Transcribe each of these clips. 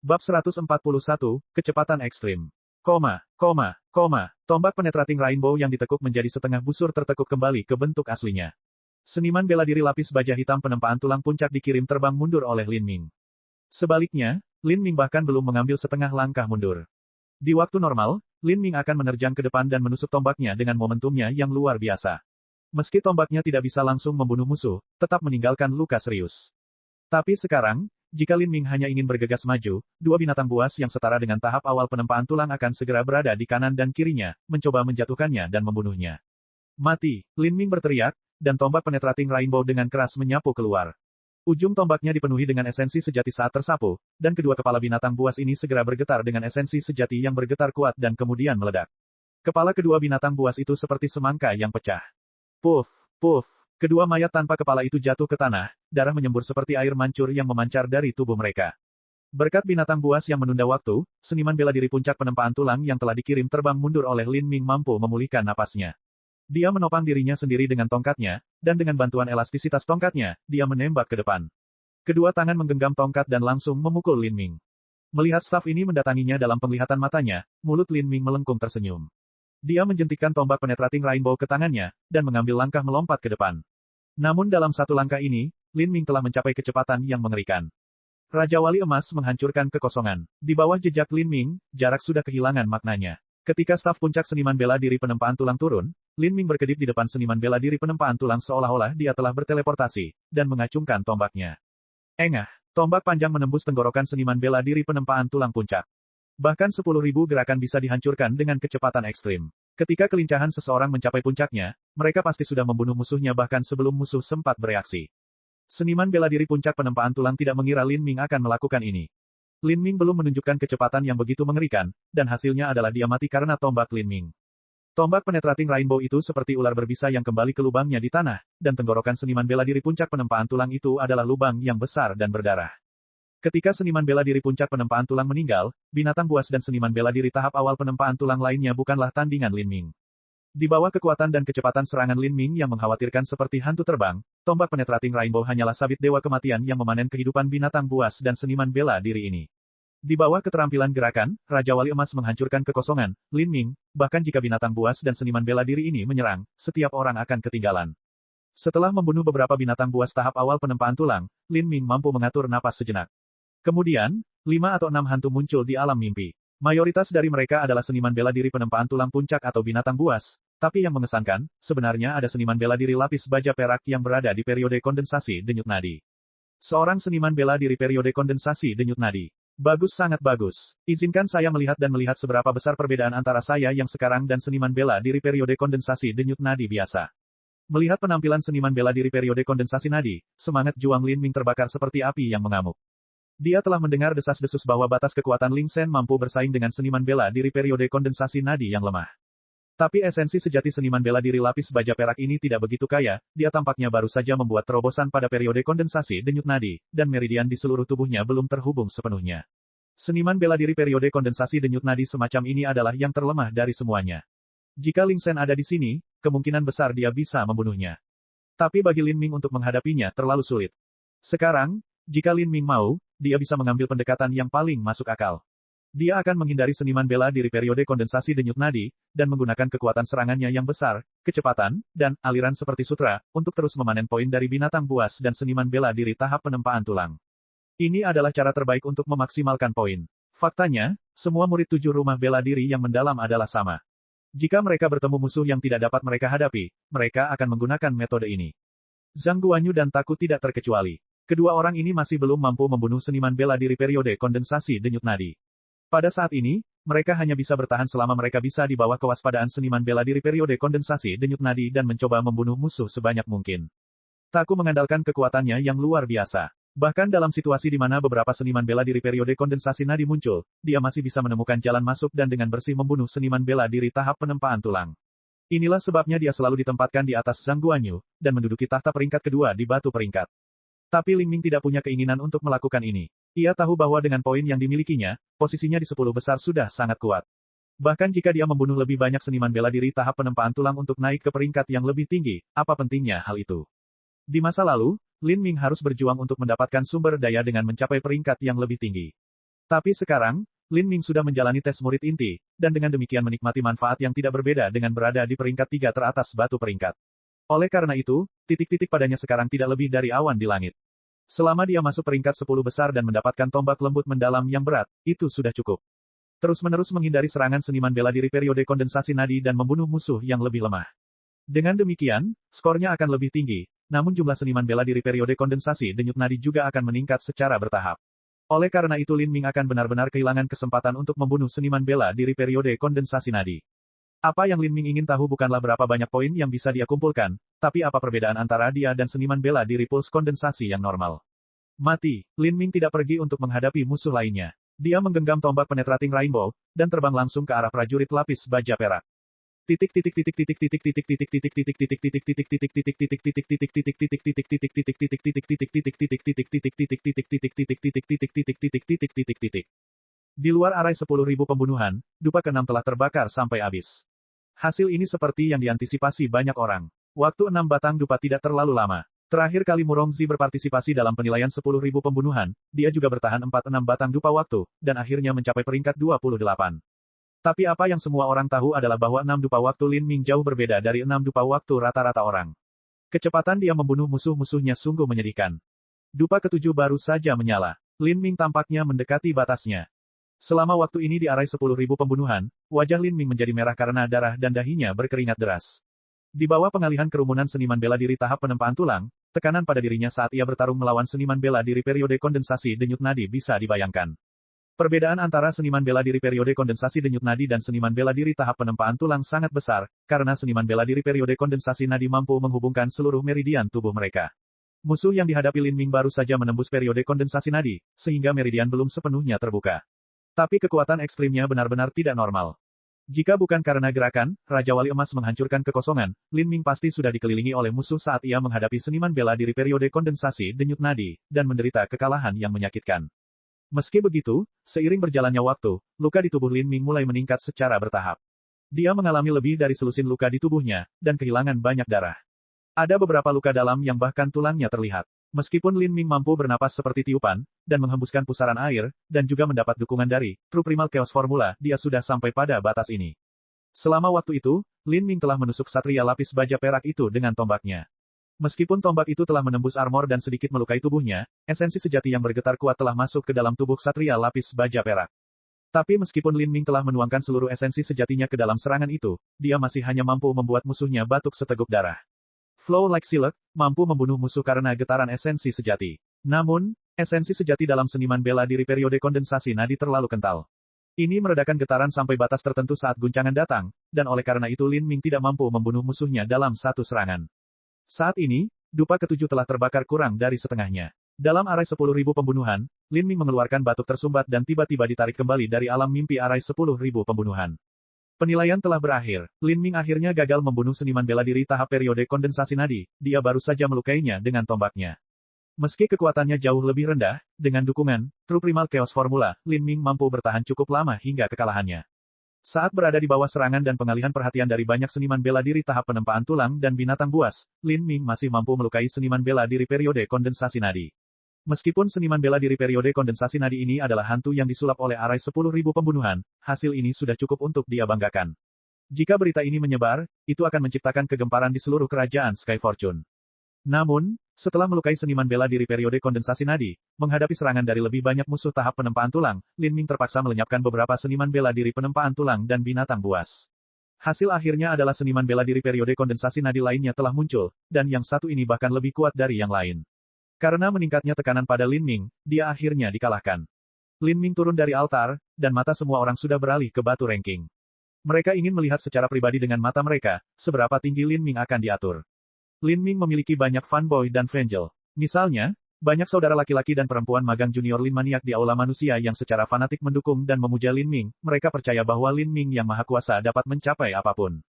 Bab 141, Kecepatan Ekstrim. Tombak penetrating rainbow yang ditekuk menjadi setengah busur tertekuk kembali ke bentuk aslinya. Seniman bela diri lapis baja hitam penempaan tulang puncak dikirim terbang mundur oleh Lin Ming. Sebaliknya, Lin Ming bahkan belum mengambil setengah langkah mundur. Di waktu normal, Lin Ming akan menerjang ke depan dan menusuk tombaknya dengan momentumnya yang luar biasa. Meski tombaknya tidak bisa langsung membunuh musuh, tetap meninggalkan luka serius. Tapi sekarang, jika Lin Ming hanya ingin bergegas maju, dua binatang buas yang setara dengan tahap awal penempaan tulang akan segera berada di kanan dan kirinya, mencoba menjatuhkannya dan membunuhnya. Mati, Lin Ming berteriak, dan tombak penetrating rainbow dengan keras menyapu keluar. Ujung tombaknya dipenuhi dengan esensi sejati saat tersapu, dan kedua kepala binatang buas ini segera bergetar dengan esensi sejati yang bergetar kuat dan kemudian meledak. Kepala kedua binatang buas itu seperti semangka yang pecah. Puff, puff. Kedua mayat tanpa kepala itu jatuh ke tanah, darah menyembur seperti air mancur yang memancar dari tubuh mereka. Berkat binatang buas yang menunda waktu, seniman bela diri puncak penempaan tulang yang telah dikirim terbang mundur oleh Lin Ming mampu memulihkan napasnya. Dia menopang dirinya sendiri dengan tongkatnya, dan dengan bantuan elastisitas tongkatnya, dia menembak ke depan. Kedua tangan menggenggam tongkat dan langsung memukul Lin Ming. Melihat staf ini mendatanginya dalam penglihatan matanya, mulut Lin Ming melengkung tersenyum. Dia menjentikkan tombak penetrating rainbow ke tangannya, dan mengambil langkah melompat ke depan. Namun dalam satu langkah ini, Lin Ming telah mencapai kecepatan yang mengerikan. Raja Wali Emas menghancurkan kekosongan. Di bawah jejak Lin Ming, jarak sudah kehilangan maknanya. Ketika staf puncak seniman bela diri penempaan tulang turun, Lin Ming berkedip di depan seniman bela diri penempaan tulang seolah-olah dia telah berteleportasi, dan mengacungkan tombaknya. Engah, tombak panjang menembus tenggorokan seniman bela diri penempaan tulang puncak. Bahkan 10.000 gerakan bisa dihancurkan dengan kecepatan ekstrim. Ketika kelincahan seseorang mencapai puncaknya, mereka pasti sudah membunuh musuhnya bahkan sebelum musuh sempat bereaksi. Seniman bela diri puncak penempaan tulang tidak mengira Lin Ming akan melakukan ini. Lin Ming belum menunjukkan kecepatan yang begitu mengerikan, dan hasilnya adalah dia mati karena tombak Lin Ming. Tombak penetrating rainbow itu seperti ular berbisa yang kembali ke lubangnya di tanah, dan tenggorokan seniman bela diri puncak penempaan tulang itu adalah lubang yang besar dan berdarah. Ketika seniman bela diri puncak penempaan tulang meninggal, binatang buas dan seniman bela diri tahap awal penempaan tulang lainnya bukanlah tandingan Lin Ming. Di bawah kekuatan dan kecepatan serangan Lin Ming yang mengkhawatirkan seperti hantu terbang, tombak penetrating rainbow hanyalah sabit dewa kematian yang memanen kehidupan binatang buas dan seniman bela diri ini. Di bawah keterampilan gerakan, Raja Wali Emas menghancurkan kekosongan, Lin Ming, bahkan jika binatang buas dan seniman bela diri ini menyerang, setiap orang akan ketinggalan. Setelah membunuh beberapa binatang buas tahap awal penempaan tulang, Lin Ming mampu mengatur napas sejenak. Kemudian, 5 atau 6 hantu muncul di alam mimpi. Mayoritas dari mereka adalah seniman bela diri penempaan tulang puncak atau binatang buas, tapi yang mengesankan, sebenarnya ada seniman bela diri lapis baja perak yang berada di periode kondensasi denyut nadi. Seorang seniman bela diri periode kondensasi denyut nadi. Bagus, sangat bagus. Izinkan saya melihat seberapa besar perbedaan antara saya yang sekarang dan seniman bela diri periode kondensasi denyut nadi biasa. Melihat penampilan seniman bela diri periode kondensasi nadi, semangat juang Lin Ming terbakar seperti api yang mengamuk. Dia telah mendengar desas-desus bahwa batas kekuatan Ling Sen mampu bersaing dengan seniman bela diri periode kondensasi nadi yang lemah. Tapi esensi sejati seniman bela diri lapis baja perak ini tidak begitu kaya, dia tampaknya baru saja membuat terobosan pada periode kondensasi denyut nadi, dan meridian di seluruh tubuhnya belum terhubung sepenuhnya. Seniman bela diri periode kondensasi denyut nadi semacam ini adalah yang terlemah dari semuanya. Jika Ling Sen ada di sini, kemungkinan besar dia bisa membunuhnya. Tapi bagi Lin Ming untuk menghadapinya terlalu sulit. Sekarang, jika Lin Ming mau, dia bisa mengambil pendekatan yang paling masuk akal. Dia akan menghindari seniman bela diri periode kondensasi denyut nadi, dan menggunakan kekuatan serangannya yang besar, kecepatan, dan aliran seperti sutra, untuk terus memanen poin dari binatang buas dan seniman bela diri tahap penempaan tulang. Ini adalah cara terbaik untuk memaksimalkan poin. Faktanya, semua murid 7 rumah bela diri yang mendalam adalah sama. Jika mereka bertemu musuh yang tidak dapat mereka hadapi, mereka akan menggunakan metode ini. Zhang Guanyu dan Taku tidak terkecuali. Kedua orang ini masih belum mampu membunuh seniman bela diri periode kondensasi denyut nadi. Pada saat ini, mereka hanya bisa bertahan selama mereka bisa di bawah kewaspadaan seniman bela diri periode kondensasi denyut nadi dan mencoba membunuh musuh sebanyak mungkin. Taku mengandalkan kekuatannya yang luar biasa. Bahkan dalam situasi di mana beberapa seniman bela diri periode kondensasi nadi muncul, dia masih bisa menemukan jalan masuk dan dengan bersih membunuh seniman bela diri tahap penempaan tulang. Inilah sebabnya dia selalu ditempatkan di atas Zhang Guanyu, dan menduduki tahta peringkat kedua di batu peringkat. Tapi Lin Ming tidak punya keinginan untuk melakukan ini. Ia tahu bahwa dengan poin yang dimilikinya, posisinya di 10 besar sudah sangat kuat. Bahkan jika dia membunuh lebih banyak seniman bela diri tahap penempaan tulang untuk naik ke peringkat yang lebih tinggi, apa pentingnya hal itu? Di masa lalu, Lin Ming harus berjuang untuk mendapatkan sumber daya dengan mencapai peringkat yang lebih tinggi. Tapi sekarang, Lin Ming sudah menjalani tes murid inti, dan dengan demikian menikmati manfaat yang tidak berbeda dengan berada di peringkat 3 teratas batu peringkat. Oleh karena itu, titik-titik padanya sekarang tidak lebih dari awan di langit. Selama dia masuk peringkat 10 besar dan mendapatkan tombak lembut mendalam yang berat, itu sudah cukup. Terus-menerus menghindari serangan seniman bela diri periode kondensasi nadi dan membunuh musuh yang lebih lemah. Dengan demikian, skornya akan lebih tinggi, namun jumlah seniman bela diri periode kondensasi denyut nadi juga akan meningkat secara bertahap. Oleh karena itu Lin Ming akan benar-benar kehilangan kesempatan untuk membunuh seniman bela diri periode kondensasi nadi. Apa yang Lin Ming ingin tahu bukanlah berapa banyak poin yang bisa dia kumpulkan, tapi apa perbedaan antara dia dan seniman bela diri puls kondensasi yang normal. Mati, Lin Ming tidak pergi untuk menghadapi musuh lainnya. Dia menggenggam tombak penetrating rainbow, dan terbang langsung ke arah prajurit lapis baja perak. Di luar arai 10.000 pembunuhan, dupa ke-6 telah terbakar sampai habis. Hasil ini seperti yang diantisipasi banyak orang. Waktu 6 batang dupa tidak terlalu lama. Terakhir kali Murongzi berpartisipasi dalam penilaian 10.000 pembunuhan, dia juga bertahan 4-6 batang dupa waktu, dan akhirnya mencapai peringkat 28. Tapi apa yang semua orang tahu adalah bahwa 6 dupa waktu Lin Ming jauh berbeda dari 6 dupa waktu rata-rata orang. Kecepatan dia membunuh musuh-musuhnya sungguh menyedihkan. Dupa ke-7 baru saja menyala. Lin Ming tampaknya mendekati batasnya. Selama waktu ini di arai 10.000 pembunuhan, wajah Lin Ming menjadi merah karena darah dan dahinya berkeringat deras. Di bawah pengalihan kerumunan seniman bela diri tahap penempaan tulang, tekanan pada dirinya saat ia bertarung melawan seniman bela diri periode kondensasi denyut nadi bisa dibayangkan. Perbedaan antara seniman bela diri periode kondensasi denyut nadi dan seniman bela diri tahap penempaan tulang sangat besar, karena seniman bela diri periode kondensasi nadi mampu menghubungkan seluruh meridian tubuh mereka. Musuh yang dihadapi Lin Ming baru saja menembus periode kondensasi nadi, sehingga meridian belum sepenuhnya terbuka. Tapi kekuatan ekstrimnya benar-benar tidak normal. Jika bukan karena gerakan, Raja Wali Emas menghancurkan kekosongan, Lin Ming pasti sudah dikelilingi oleh musuh saat ia menghadapi seniman bela diri periode kondensasi denyut nadi, dan menderita kekalahan yang menyakitkan. Meski begitu, seiring berjalannya waktu, luka di tubuh Lin Ming mulai meningkat secara bertahap. Dia mengalami lebih dari selusin luka di tubuhnya, dan kehilangan banyak darah. Ada beberapa luka dalam yang bahkan tulangnya terlihat. Meskipun Lin Ming mampu bernapas seperti tiupan, dan menghembuskan pusaran air, dan juga mendapat dukungan dari True Primal Chaos Formula, dia sudah sampai pada batas ini. Selama waktu itu, Lin Ming telah menusuk satria lapis baja perak itu dengan tombaknya. Meskipun tombak itu telah menembus armor dan sedikit melukai tubuhnya, esensi sejati yang bergetar kuat telah masuk ke dalam tubuh satria lapis baja perak. Tapi meskipun Lin Ming telah menuangkan seluruh esensi sejatinya ke dalam serangan itu, dia masih hanya mampu membuat musuhnya batuk seteguk darah. Flow like Silk, mampu membunuh musuh karena getaran esensi sejati. Namun, esensi sejati dalam seniman bela diri periode kondensasi nadi terlalu kental. Ini meredakan getaran sampai batas tertentu saat guncangan datang, dan oleh karena itu Lin Ming tidak mampu membunuh musuhnya dalam satu serangan. Saat ini, dupa ke-7 telah terbakar kurang dari setengahnya. Dalam arai 10.000 pembunuhan, Lin Ming mengeluarkan batuk tersumbat dan tiba-tiba ditarik kembali dari alam mimpi arai 10.000 pembunuhan. Penilaian telah berakhir. Lin Ming akhirnya gagal membunuh seniman bela diri tahap periode kondensasi nadi, dia baru saja melukainya dengan tombaknya. Meski kekuatannya jauh lebih rendah, dengan dukungan True Primal Chaos Formula, Lin Ming mampu bertahan cukup lama hingga kekalahannya. Saat berada di bawah serangan dan pengalihan perhatian dari banyak seniman bela diri tahap penempaan tulang dan binatang buas, Lin Ming masih mampu melukai seniman bela diri periode kondensasi nadi. Meskipun seniman bela diri periode kondensasi nadi ini adalah hantu yang disulap oleh arai 10.000 pembunuhan, hasil ini sudah cukup untuk dia banggakan. Jika berita ini menyebar, itu akan menciptakan kegemparan di seluruh kerajaan Sky Fortune. Namun, setelah melukai seniman bela diri periode kondensasi nadi, menghadapi serangan dari lebih banyak musuh tahap penempaan tulang, Lin Ming terpaksa melenyapkan beberapa seniman bela diri penempaan tulang dan binatang buas. Hasil akhirnya adalah seniman bela diri periode kondensasi nadi lainnya telah muncul, dan yang satu ini bahkan lebih kuat dari yang lain. Karena meningkatnya tekanan pada Lin Ming, dia akhirnya dikalahkan. Lin Ming turun dari altar, dan mata semua orang sudah beralih ke batu ranking. Mereka ingin melihat secara pribadi dengan mata mereka, seberapa tinggi Lin Ming akan diatur. Lin Ming memiliki banyak fanboy dan fangirl. Misalnya, banyak saudara laki-laki dan perempuan magang junior Lin maniak di aula manusia yang secara fanatik mendukung dan memuja Lin Ming, mereka percaya bahwa Lin Ming yang maha kuasa dapat mencapai apapun.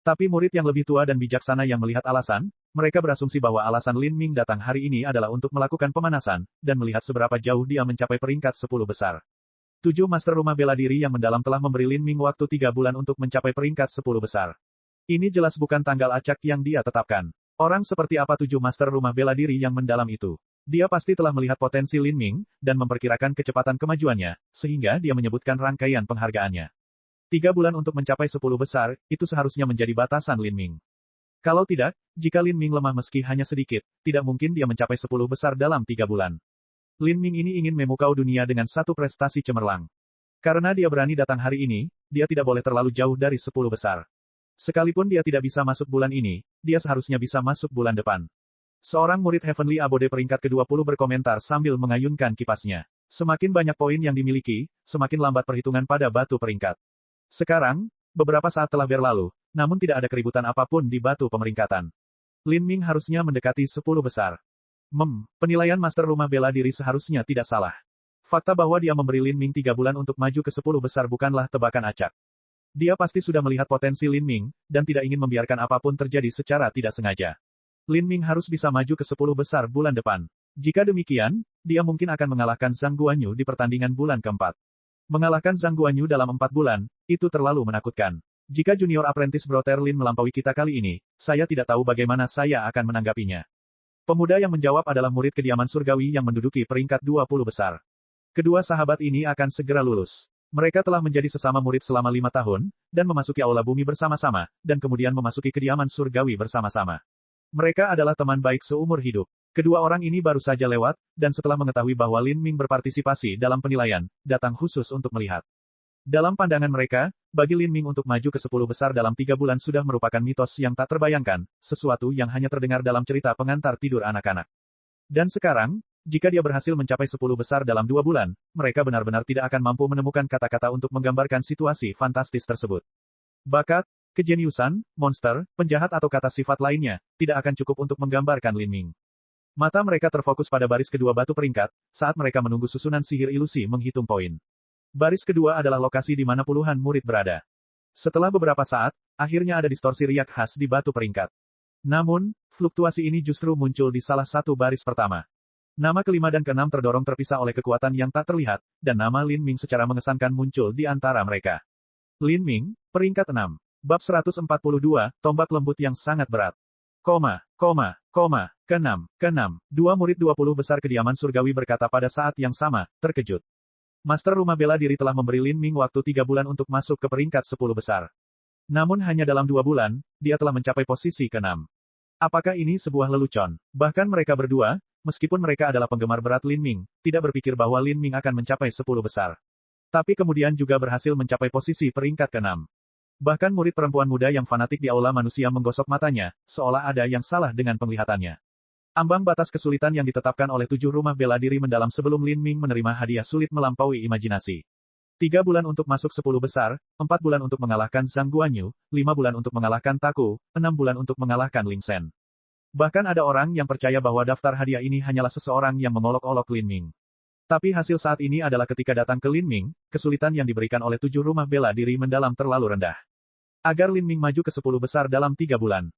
Tapi murid yang lebih tua dan bijaksana yang melihat alasan, mereka berasumsi bahwa alasan Lin Ming datang hari ini adalah untuk melakukan pemanasan, dan melihat seberapa jauh dia mencapai peringkat 10 besar. 7 Master Rumah Bela Diri yang mendalam telah memberi Lin Ming waktu 3 bulan untuk mencapai peringkat 10 besar. Ini jelas bukan tanggal acak yang dia tetapkan. Orang seperti apa 7 Master Rumah Bela Diri yang mendalam itu? Dia pasti telah melihat potensi Lin Ming, dan memperkirakan kecepatan kemajuannya, sehingga dia menyebutkan rangkaian penghargaannya. 3 bulan untuk mencapai 10 besar, itu seharusnya menjadi batasan Lin Ming. Kalau tidak, jika Lin Ming lemah meski hanya sedikit, tidak mungkin dia mencapai 10 besar dalam 3 bulan. Lin Ming ini ingin memukau dunia dengan satu prestasi cemerlang. Karena dia berani datang hari ini, dia tidak boleh terlalu jauh dari 10 besar. Sekalipun dia tidak bisa masuk bulan ini, dia seharusnya bisa masuk bulan depan. Seorang murid Heavenly Abode peringkat ke-20 berkomentar sambil mengayunkan kipasnya. Semakin banyak poin yang dimiliki, semakin lambat perhitungan pada batu peringkat. Sekarang, beberapa saat telah berlalu, namun tidak ada keributan apapun di batu pemeringkatan. Lin Ming harusnya mendekati 10 besar. Penilaian master rumah bela diri seharusnya tidak salah. Fakta bahwa dia memberi Lin Ming 3 bulan untuk maju ke 10 besar bukanlah tebakan acak. Dia pasti sudah melihat potensi Lin Ming, dan tidak ingin membiarkan apapun terjadi secara tidak sengaja. Lin Ming harus bisa maju ke 10 besar bulan depan. Jika demikian, dia mungkin akan mengalahkan Zhang Guanyu di pertandingan bulan keempat. Mengalahkan Zhang Guanyu dalam 4 bulan, itu terlalu menakutkan. Jika Junior Apprentice Brother Lin melampaui kita kali ini, saya tidak tahu bagaimana saya akan menanggapinya. Pemuda yang menjawab adalah murid kediaman surgawi yang menduduki peringkat 20 besar. Kedua sahabat ini akan segera lulus. Mereka telah menjadi sesama murid selama 5 tahun, dan memasuki aula bumi bersama-sama, dan kemudian memasuki kediaman surgawi bersama-sama. Mereka adalah teman baik seumur hidup. Kedua orang ini baru saja lewat, dan setelah mengetahui bahwa Lin Ming berpartisipasi dalam penilaian, datang khusus untuk melihat. Dalam pandangan mereka, bagi Lin Ming untuk maju ke 10 besar dalam 3 bulan sudah merupakan mitos yang tak terbayangkan, sesuatu yang hanya terdengar dalam cerita pengantar tidur anak-anak. Dan sekarang, jika dia berhasil mencapai 10 besar dalam 2 bulan, mereka benar-benar tidak akan mampu menemukan kata-kata untuk menggambarkan situasi fantastis tersebut. Bakat, kejeniusan, monster, penjahat atau kata sifat lainnya, tidak akan cukup untuk menggambarkan Lin Ming. Mata mereka terfokus pada baris kedua batu peringkat, saat mereka menunggu susunan sihir ilusi menghitung poin. Baris kedua adalah lokasi di mana puluhan murid berada. Setelah beberapa saat, akhirnya ada distorsi riak khas di batu peringkat. Namun, fluktuasi ini justru muncul di salah satu baris pertama. Nama kelima dan keenam terdorong terpisah oleh kekuatan yang tak terlihat, dan nama Lin Ming secara mengesankan muncul di antara mereka. Lin Ming, peringkat 6. Bab 142, tombak lembut yang sangat berat. Keenam. Dua murid 20 besar kediaman surgawi berkata pada saat yang sama, terkejut. Master rumah bela diri telah memberi Lin Ming waktu 3 bulan untuk masuk ke peringkat 10 besar. Namun hanya dalam 2 bulan, dia telah mencapai posisi ke-6. Apakah ini sebuah lelucon? Bahkan mereka berdua, meskipun mereka adalah penggemar berat Lin Ming, tidak berpikir bahwa Lin Ming akan mencapai 10 besar. Tapi kemudian juga berhasil mencapai posisi peringkat ke-6. Bahkan murid perempuan muda yang fanatik di aula manusia menggosok matanya, seolah ada yang salah dengan penglihatannya. Ambang batas kesulitan yang ditetapkan oleh 7 rumah bela diri mendalam sebelum Lin Ming menerima hadiah sulit melampaui imajinasi. 3 bulan untuk masuk 10 besar, 4 bulan untuk mengalahkan Zhang Guanyu, 5 bulan untuk mengalahkan Taku, 6 bulan untuk mengalahkan Ling Shen. Bahkan ada orang yang percaya bahwa daftar hadiah ini hanyalah seseorang yang mengolok-olok Lin Ming. Tapi hasil saat ini adalah ketika datang ke Lin Ming, kesulitan yang diberikan oleh 7 rumah bela diri mendalam terlalu rendah. Agar Lin Ming maju ke 10 besar dalam 3 bulan.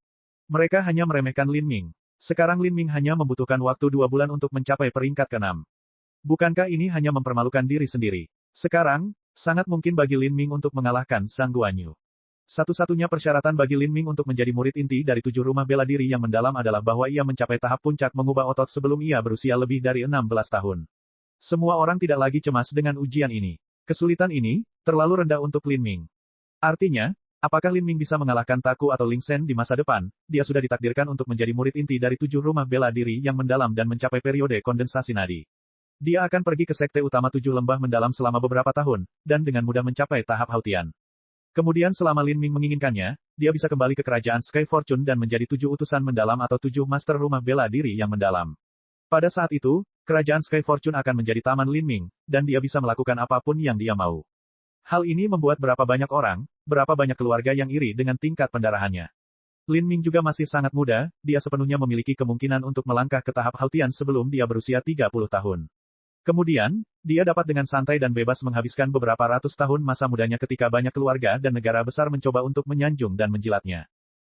Mereka hanya meremehkan Lin Ming. Sekarang Lin Ming hanya membutuhkan waktu 2 bulan untuk mencapai peringkat ke-6. Bukankah ini hanya mempermalukan diri sendiri? Sekarang, sangat mungkin bagi Lin Ming untuk mengalahkan Zhang Guanyu. Satu-satunya persyaratan bagi Lin Ming untuk menjadi murid inti dari 7 rumah bela diri yang mendalam adalah bahwa ia mencapai tahap puncak mengubah otot sebelum ia berusia lebih dari 16 tahun. Semua orang tidak lagi cemas dengan ujian ini. Kesulitan ini, terlalu rendah untuk Lin Ming. Artinya, apakah Lin Ming bisa mengalahkan Taku atau Ling Shen di masa depan? Dia sudah ditakdirkan untuk menjadi murid inti dari 7 rumah bela diri yang mendalam dan mencapai periode kondensasi nadi. Dia akan pergi ke sekte utama 7 lembah mendalam selama beberapa tahun, dan dengan mudah mencapai tahap Hautian. Kemudian selama Lin Ming menginginkannya, dia bisa kembali ke kerajaan Sky Fortune dan menjadi 7 utusan mendalam atau 7 master rumah bela diri yang mendalam. Pada saat itu, kerajaan Sky Fortune akan menjadi taman Lin Ming, dan dia bisa melakukan apapun yang dia mau. Hal ini membuat berapa banyak orang, berapa banyak keluarga yang iri dengan tingkat pendarahannya. Lin Ming juga masih sangat muda, dia sepenuhnya memiliki kemungkinan untuk melangkah ke tahap Hautian sebelum dia berusia 30 tahun. Kemudian, dia dapat dengan santai dan bebas menghabiskan beberapa ratus tahun masa mudanya ketika banyak keluarga dan negara besar mencoba untuk menyanjung dan menjilatnya.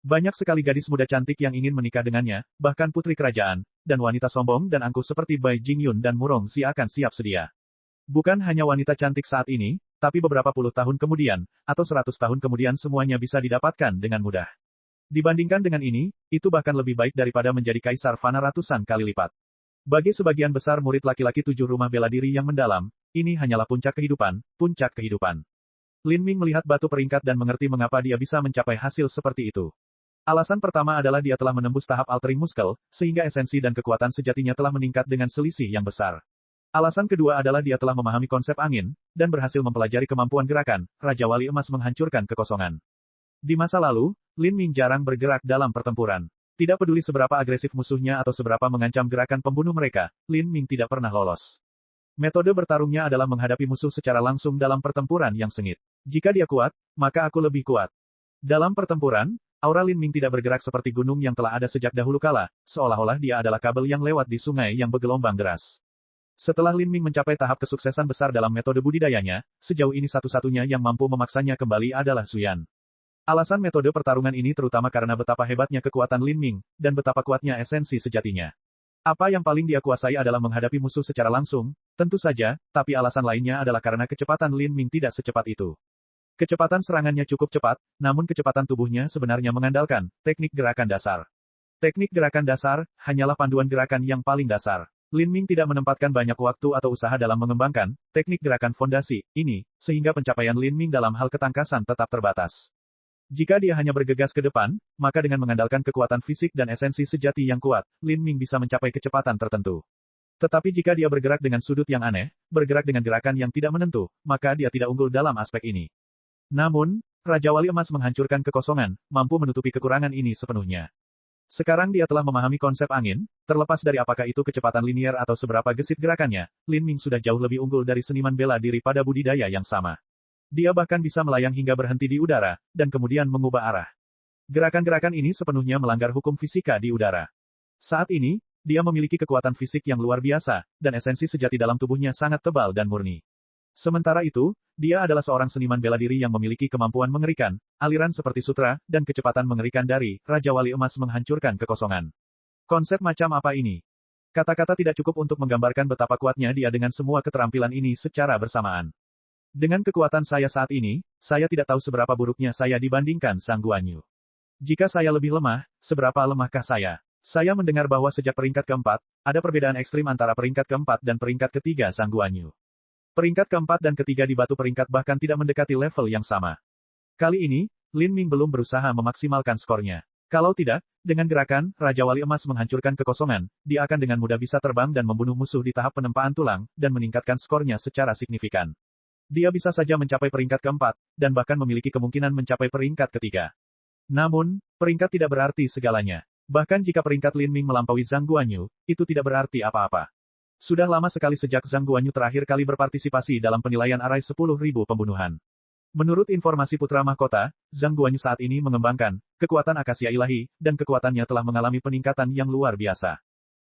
Banyak sekali gadis muda cantik yang ingin menikah dengannya, bahkan putri kerajaan, dan wanita sombong dan angkuh seperti Bai Jingyun dan Murong Xi akan siap sedia. Bukan hanya wanita cantik saat ini, tapi beberapa puluh tahun kemudian, atau 100 tahun kemudian semuanya bisa didapatkan dengan mudah. Dibandingkan dengan ini, itu bahkan lebih baik daripada menjadi kaisar fana ratusan kali lipat. Bagi sebagian besar murid laki-laki 7 rumah bela diri yang mendalam, ini hanyalah puncak kehidupan, puncak kehidupan. Lin Ming melihat batu peringkat dan mengerti mengapa dia bisa mencapai hasil seperti itu. Alasan pertama adalah dia telah menembus tahap altering muscle, sehingga esensi dan kekuatan sejatinya telah meningkat dengan selisih yang besar. Alasan kedua adalah dia telah memahami konsep angin, dan berhasil mempelajari kemampuan gerakan, Raja Wali Emas menghancurkan kekosongan. Di masa lalu, Lin Ming jarang bergerak dalam pertempuran. Tidak peduli seberapa agresif musuhnya atau seberapa mengancam gerakan pembunuh mereka, Lin Ming tidak pernah lolos. Metode bertarungnya adalah menghadapi musuh secara langsung dalam pertempuran yang sengit. Jika dia kuat, maka aku lebih kuat. Dalam pertempuran, aura Lin Ming tidak bergerak seperti gunung yang telah ada sejak dahulu kala, seolah-olah dia adalah kabel yang lewat di sungai yang bergelombang deras. Setelah Lin Ming mencapai tahap kesuksesan besar dalam metode budidayanya, sejauh ini satu-satunya yang mampu memaksanya kembali adalah Zuyan. Alasan metode pertarungan ini terutama karena betapa hebatnya kekuatan Lin Ming, dan betapa kuatnya esensi sejatinya. Apa yang paling dia kuasai adalah menghadapi musuh secara langsung, tentu saja, tapi alasan lainnya adalah karena kecepatan Lin Ming tidak secepat itu. Kecepatan serangannya cukup cepat, namun kecepatan tubuhnya sebenarnya mengandalkan teknik gerakan dasar. Teknik gerakan dasar hanyalah panduan gerakan yang paling dasar. Lin Ming tidak menempatkan banyak waktu atau usaha dalam mengembangkan teknik gerakan fondasi ini, sehingga pencapaian Lin Ming dalam hal ketangkasan tetap terbatas. Jika dia hanya bergegas ke depan, maka dengan mengandalkan kekuatan fisik dan esensi sejati yang kuat, Lin Ming bisa mencapai kecepatan tertentu. Tetapi jika dia bergerak dengan sudut yang aneh, bergerak dengan gerakan yang tidak menentu, maka dia tidak unggul dalam aspek ini. Namun, Raja Wali Emas menghancurkan kekosongan, mampu menutupi kekurangan ini sepenuhnya. Sekarang dia telah memahami konsep angin, terlepas dari apakah itu kecepatan linier atau seberapa gesit gerakannya, Lin Ming sudah jauh lebih unggul dari seniman bela diri pada budidaya yang sama. Dia bahkan bisa melayang hingga berhenti di udara, dan kemudian mengubah arah. Gerakan-gerakan ini sepenuhnya melanggar hukum fisika di udara. Saat ini, dia memiliki kekuatan fisik yang luar biasa, dan esensi sejati dalam tubuhnya sangat tebal dan murni. Sementara itu, dia adalah seorang seniman bela diri yang memiliki kemampuan mengerikan, aliran seperti sutra, dan kecepatan mengerikan dari Raja Wali Emas menghancurkan kekosongan. Konsep macam apa ini? Kata-kata tidak cukup untuk menggambarkan betapa kuatnya dia dengan semua keterampilan ini secara bersamaan. Dengan kekuatan saya saat ini, saya tidak tahu seberapa buruknya saya dibandingkan Sang Guanyu. Jika saya lebih lemah, seberapa lemahkah saya? Saya mendengar bahwa sejak peringkat keempat, ada perbedaan ekstrim antara peringkat keempat dan peringkat ketiga Sang Guanyu. Peringkat keempat dan ketiga di batu peringkat bahkan tidak mendekati level yang sama. Kali ini, Lin Ming belum berusaha memaksimalkan skornya. Kalau tidak, dengan gerakan, Raja Wali Emas menghancurkan kekosongan, dia akan dengan mudah bisa terbang dan membunuh musuh di tahap penempaan tulang, dan meningkatkan skornya secara signifikan. Dia bisa saja mencapai peringkat keempat, dan bahkan memiliki kemungkinan mencapai peringkat ketiga. Namun, peringkat tidak berarti segalanya. Bahkan jika peringkat Lin Ming melampaui Zhang Guanyu, itu tidak berarti apa-apa. Sudah lama sekali sejak Zhang Guanyu terakhir kali berpartisipasi dalam penilaian arai 10.000 pembunuhan. Menurut informasi Putra Mahkota, Zhang Guanyu saat ini mengembangkan kekuatan akasia ilahi, dan kekuatannya telah mengalami peningkatan yang luar biasa.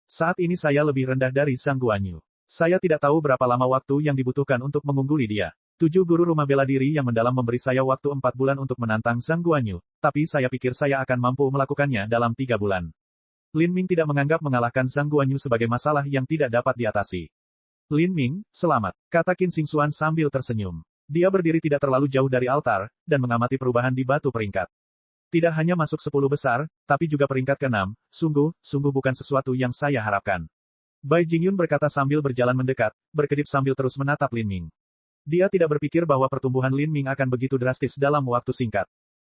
Saat ini saya lebih rendah dari Zhang Guanyu. Saya tidak tahu berapa lama waktu yang dibutuhkan untuk mengungguli dia. 7 guru rumah bela diri yang mendalam memberi saya waktu 4 bulan untuk menantang Zhang Guanyu, tapi saya pikir saya akan mampu melakukannya dalam 3 bulan. Lin Ming tidak menganggap mengalahkan Zhang Guanyu sebagai masalah yang tidak dapat diatasi. Lin Ming, selamat, kata Qin Xingxuan sambil tersenyum. Dia berdiri tidak terlalu jauh dari altar, dan mengamati perubahan di batu peringkat. Tidak hanya masuk 10 besar, tapi juga peringkat ke-6, sungguh bukan sesuatu yang saya harapkan. Bai Jingyun berkata sambil berjalan mendekat, berkedip sambil terus menatap Lin Ming. Dia tidak berpikir bahwa pertumbuhan Lin Ming akan begitu drastis dalam waktu singkat.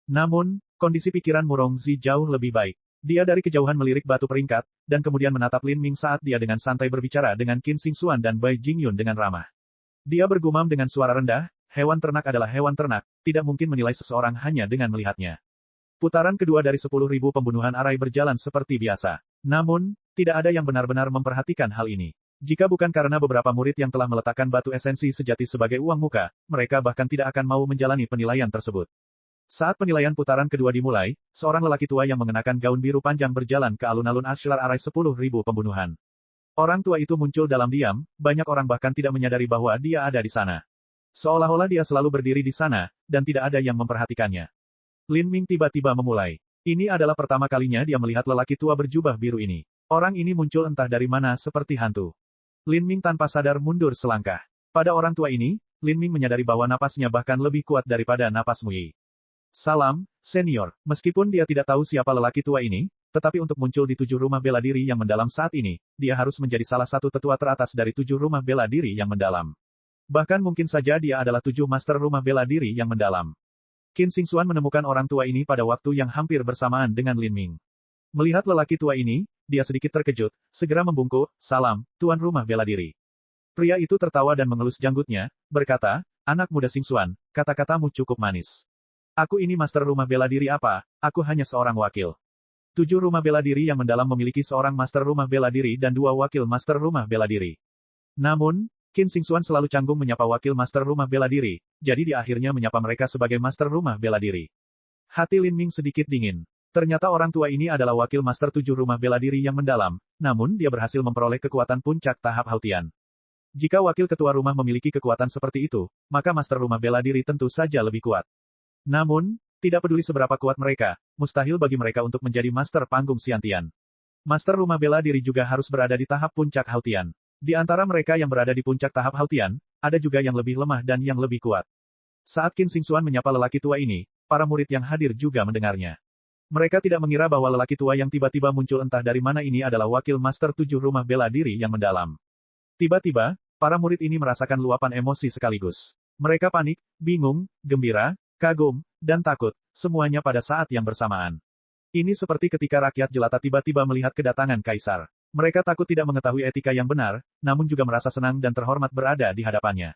Namun, kondisi pikiran Murong Zi jauh lebih baik. Dia dari kejauhan melirik batu peringkat, dan kemudian menatap Lin Ming saat dia dengan santai berbicara dengan Qin Xingxuan dan Bai Jingyun dengan ramah. Dia bergumam dengan suara rendah, hewan ternak adalah hewan ternak, tidak mungkin menilai seseorang hanya dengan melihatnya. Putaran kedua dari 10.000 pembunuhan arai berjalan seperti biasa. Namun, tidak ada yang benar-benar memperhatikan hal ini. Jika bukan karena beberapa murid yang telah meletakkan batu esensi sejati sebagai uang muka, mereka bahkan tidak akan mau menjalani penilaian tersebut. Saat penilaian putaran kedua dimulai, seorang lelaki tua yang mengenakan gaun biru panjang berjalan ke alun-alun Ashlar arai 10.000 pembunuhan. Orang tua itu muncul dalam diam, banyak orang bahkan tidak menyadari bahwa dia ada di sana. Seolah-olah dia selalu berdiri di sana, dan tidak ada yang memperhatikannya. Lin Ming tiba-tiba memulai. Ini adalah pertama kalinya dia melihat lelaki tua berjubah biru ini. Orang ini muncul entah dari mana seperti hantu. Lin Ming tanpa sadar mundur selangkah. Pada orang tua ini, Lin Ming menyadari bahwa napasnya bahkan lebih kuat daripada napas Mui. Salam, senior. Meskipun dia tidak tahu siapa lelaki tua ini, tetapi untuk muncul di 7 rumah bela diri yang mendalam saat ini, dia harus menjadi salah satu tetua teratas dari 7 rumah bela diri yang mendalam. Bahkan mungkin saja dia adalah 7 master rumah bela diri yang mendalam. Qin Xingxuan menemukan orang tua ini pada waktu yang hampir bersamaan dengan Lin Ming. Melihat lelaki tua ini, dia sedikit terkejut, segera membungkuk, "Salam, Tuan Rumah Bela Diri." Pria itu tertawa dan mengelus janggutnya, berkata, "Anak muda Xingxuan, kata-katamu cukup manis. Aku ini master rumah bela diri apa, aku hanya seorang wakil. 7 rumah bela diri yang mendalam memiliki seorang master rumah bela diri dan 2 wakil master rumah bela diri." Namun, Qin Xingxuan selalu canggung menyapa wakil master rumah bela diri, jadi dia akhirnya menyapa mereka sebagai master rumah bela diri. Hati Lin Ming sedikit dingin. Ternyata orang tua ini adalah wakil master 7 rumah bela diri yang mendalam, namun dia berhasil memperoleh kekuatan puncak tahap Hautian. Jika wakil ketua rumah memiliki kekuatan seperti itu, maka master rumah bela diri tentu saja lebih kuat. Namun, tidak peduli seberapa kuat mereka, mustahil bagi mereka untuk menjadi master panggung Xiantian. Master rumah bela diri juga harus berada di tahap puncak Hautian. Di antara mereka yang berada di puncak tahap Hautian, ada juga yang lebih lemah dan yang lebih kuat. Saat Qin Xingxuan menyapa lelaki tua ini, para murid yang hadir juga mendengarnya. Mereka tidak mengira bahwa lelaki tua yang tiba-tiba muncul entah dari mana ini adalah wakil master 7 rumah bela diri yang mendalam. Tiba-tiba, para murid ini merasakan luapan emosi sekaligus. Mereka panik, bingung, gembira, kagum, dan takut, semuanya pada saat yang bersamaan. Ini seperti ketika rakyat jelata tiba-tiba melihat kedatangan kaisar. Mereka takut tidak mengetahui etika yang benar, namun juga merasa senang dan terhormat berada di hadapannya.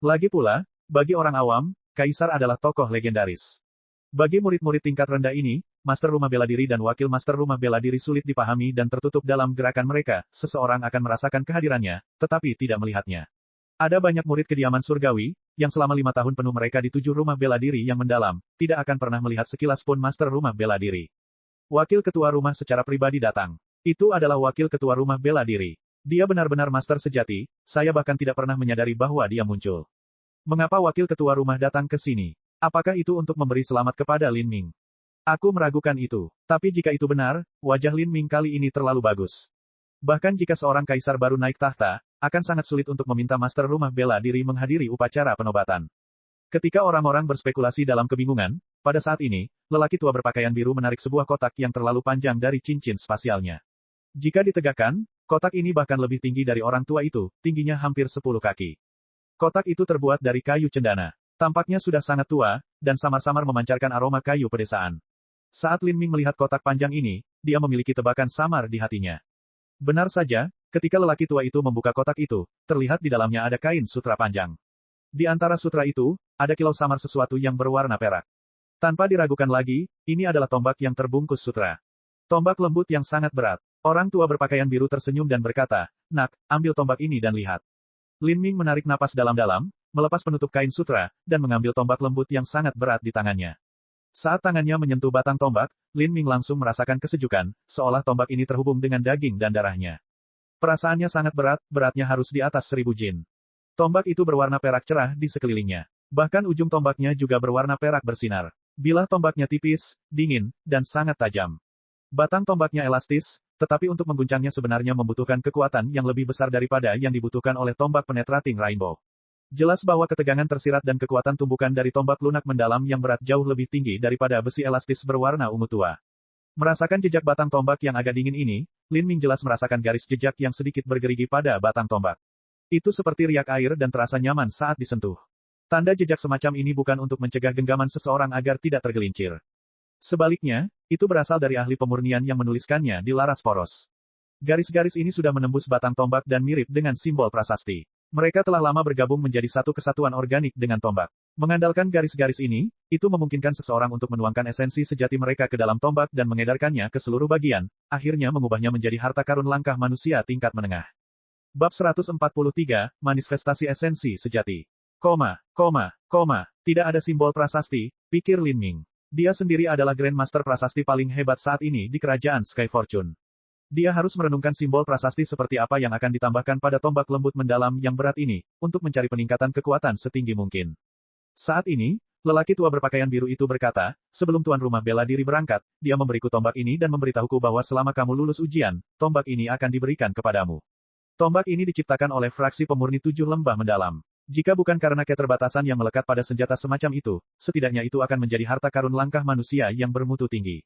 Lagi pula, bagi orang awam, kaisar adalah tokoh legendaris. Bagi murid-murid tingkat rendah ini, master rumah bela diri dan wakil master rumah bela diri sulit dipahami dan tertutup dalam gerakan mereka, seseorang akan merasakan kehadirannya, tetapi tidak melihatnya. Ada banyak murid kediaman surgawi, yang selama 5 tahun penuh mereka di 7 rumah bela diri yang mendalam, tidak akan pernah melihat sekilas pun master rumah bela diri. Wakil ketua rumah secara pribadi datang. Itu adalah wakil ketua rumah bela diri. Dia benar-benar master sejati, saya bahkan tidak pernah menyadari bahwa dia muncul. Mengapa wakil ketua rumah datang ke sini? Apakah itu untuk memberi selamat kepada Lin Ming? Aku meragukan itu. Tapi jika itu benar, wajah Lin Ming kali ini terlalu bagus. Bahkan jika seorang kaisar baru naik tahta, akan sangat sulit untuk meminta master rumah bela diri menghadiri upacara penobatan. Ketika orang-orang berspekulasi dalam kebingungan, pada saat ini, lelaki tua berpakaian biru menarik sebuah kotak yang terlalu panjang dari cincin spasialnya. Jika ditegakkan, kotak ini bahkan lebih tinggi dari orang tua itu, tingginya hampir 10 kaki. Kotak itu terbuat dari kayu cendana. Tampaknya sudah sangat tua, dan samar-samar memancarkan aroma kayu pedesaan. Saat Lin Ming melihat kotak panjang ini, dia memiliki tebakan samar di hatinya. Benar saja, ketika lelaki tua itu membuka kotak itu, terlihat di dalamnya ada kain sutra panjang. Di antara sutra itu, ada kilau samar sesuatu yang berwarna perak. Tanpa diragukan lagi, ini adalah tombak yang terbungkus sutra. Tombak lembut yang sangat berat. Orang tua berpakaian biru tersenyum dan berkata, "Nak, ambil tombak ini dan lihat." Lin Ming menarik napas dalam-dalam, melepas penutup kain sutra, dan mengambil tombak lembut yang sangat berat di tangannya. Saat tangannya menyentuh batang tombak, Lin Ming langsung merasakan kesejukan, seolah tombak ini terhubung dengan daging dan darahnya. Perasaannya sangat berat, beratnya harus di atas 1000 jin. Tombak itu berwarna perak cerah di sekelilingnya. Bahkan ujung tombaknya juga berwarna perak bersinar. Bilah tombaknya tipis, dingin, dan sangat tajam. Batang tombaknya elastis, tetapi untuk mengguncangnya sebenarnya membutuhkan kekuatan yang lebih besar daripada yang dibutuhkan oleh tombak penetrating rainbow. Jelas bahwa ketegangan tersirat dan kekuatan tumbukan dari tombak lunak mendalam yang berat jauh lebih tinggi daripada besi elastis berwarna ungu tua. Merasakan jejak batang tombak yang agak dingin ini, Lin Ming jelas merasakan garis jejak yang sedikit bergerigi pada batang tombak. Itu seperti riak air dan terasa nyaman saat disentuh. Tanda jejak semacam ini bukan untuk mencegah genggaman seseorang agar tidak tergelincir. Sebaliknya, itu berasal dari ahli pemurnian yang menuliskannya di laras poros. Garis-garis ini sudah menembus batang tombak dan mirip dengan simbol prasasti. Mereka telah lama bergabung menjadi satu kesatuan organik dengan tombak. Mengandalkan garis-garis ini, itu memungkinkan seseorang untuk menuangkan esensi sejati mereka ke dalam tombak dan mengedarkannya ke seluruh bagian, akhirnya mengubahnya menjadi harta karun langkah manusia tingkat menengah. Bab 143, Manifestasi Esensi Sejati. Tidak ada simbol prasasti, pikir Lin Ming. Dia sendiri adalah Grandmaster prasasti paling hebat saat ini di kerajaan Sky Fortune. Dia harus merenungkan simbol prasasti seperti apa yang akan ditambahkan pada tombak lembut mendalam yang berat ini, untuk mencari peningkatan kekuatan setinggi mungkin. Saat ini, lelaki tua berpakaian biru itu berkata, "Sebelum tuan rumah bela diri berangkat, dia memberiku tombak ini dan memberitahuku bahwa selama kamu lulus ujian, tombak ini akan diberikan kepadamu. Tombak ini diciptakan oleh fraksi pemurni 7 lembah mendalam. Jika bukan karena keterbatasan yang melekat pada senjata semacam itu, setidaknya itu akan menjadi harta karun langkah manusia yang bermutu tinggi."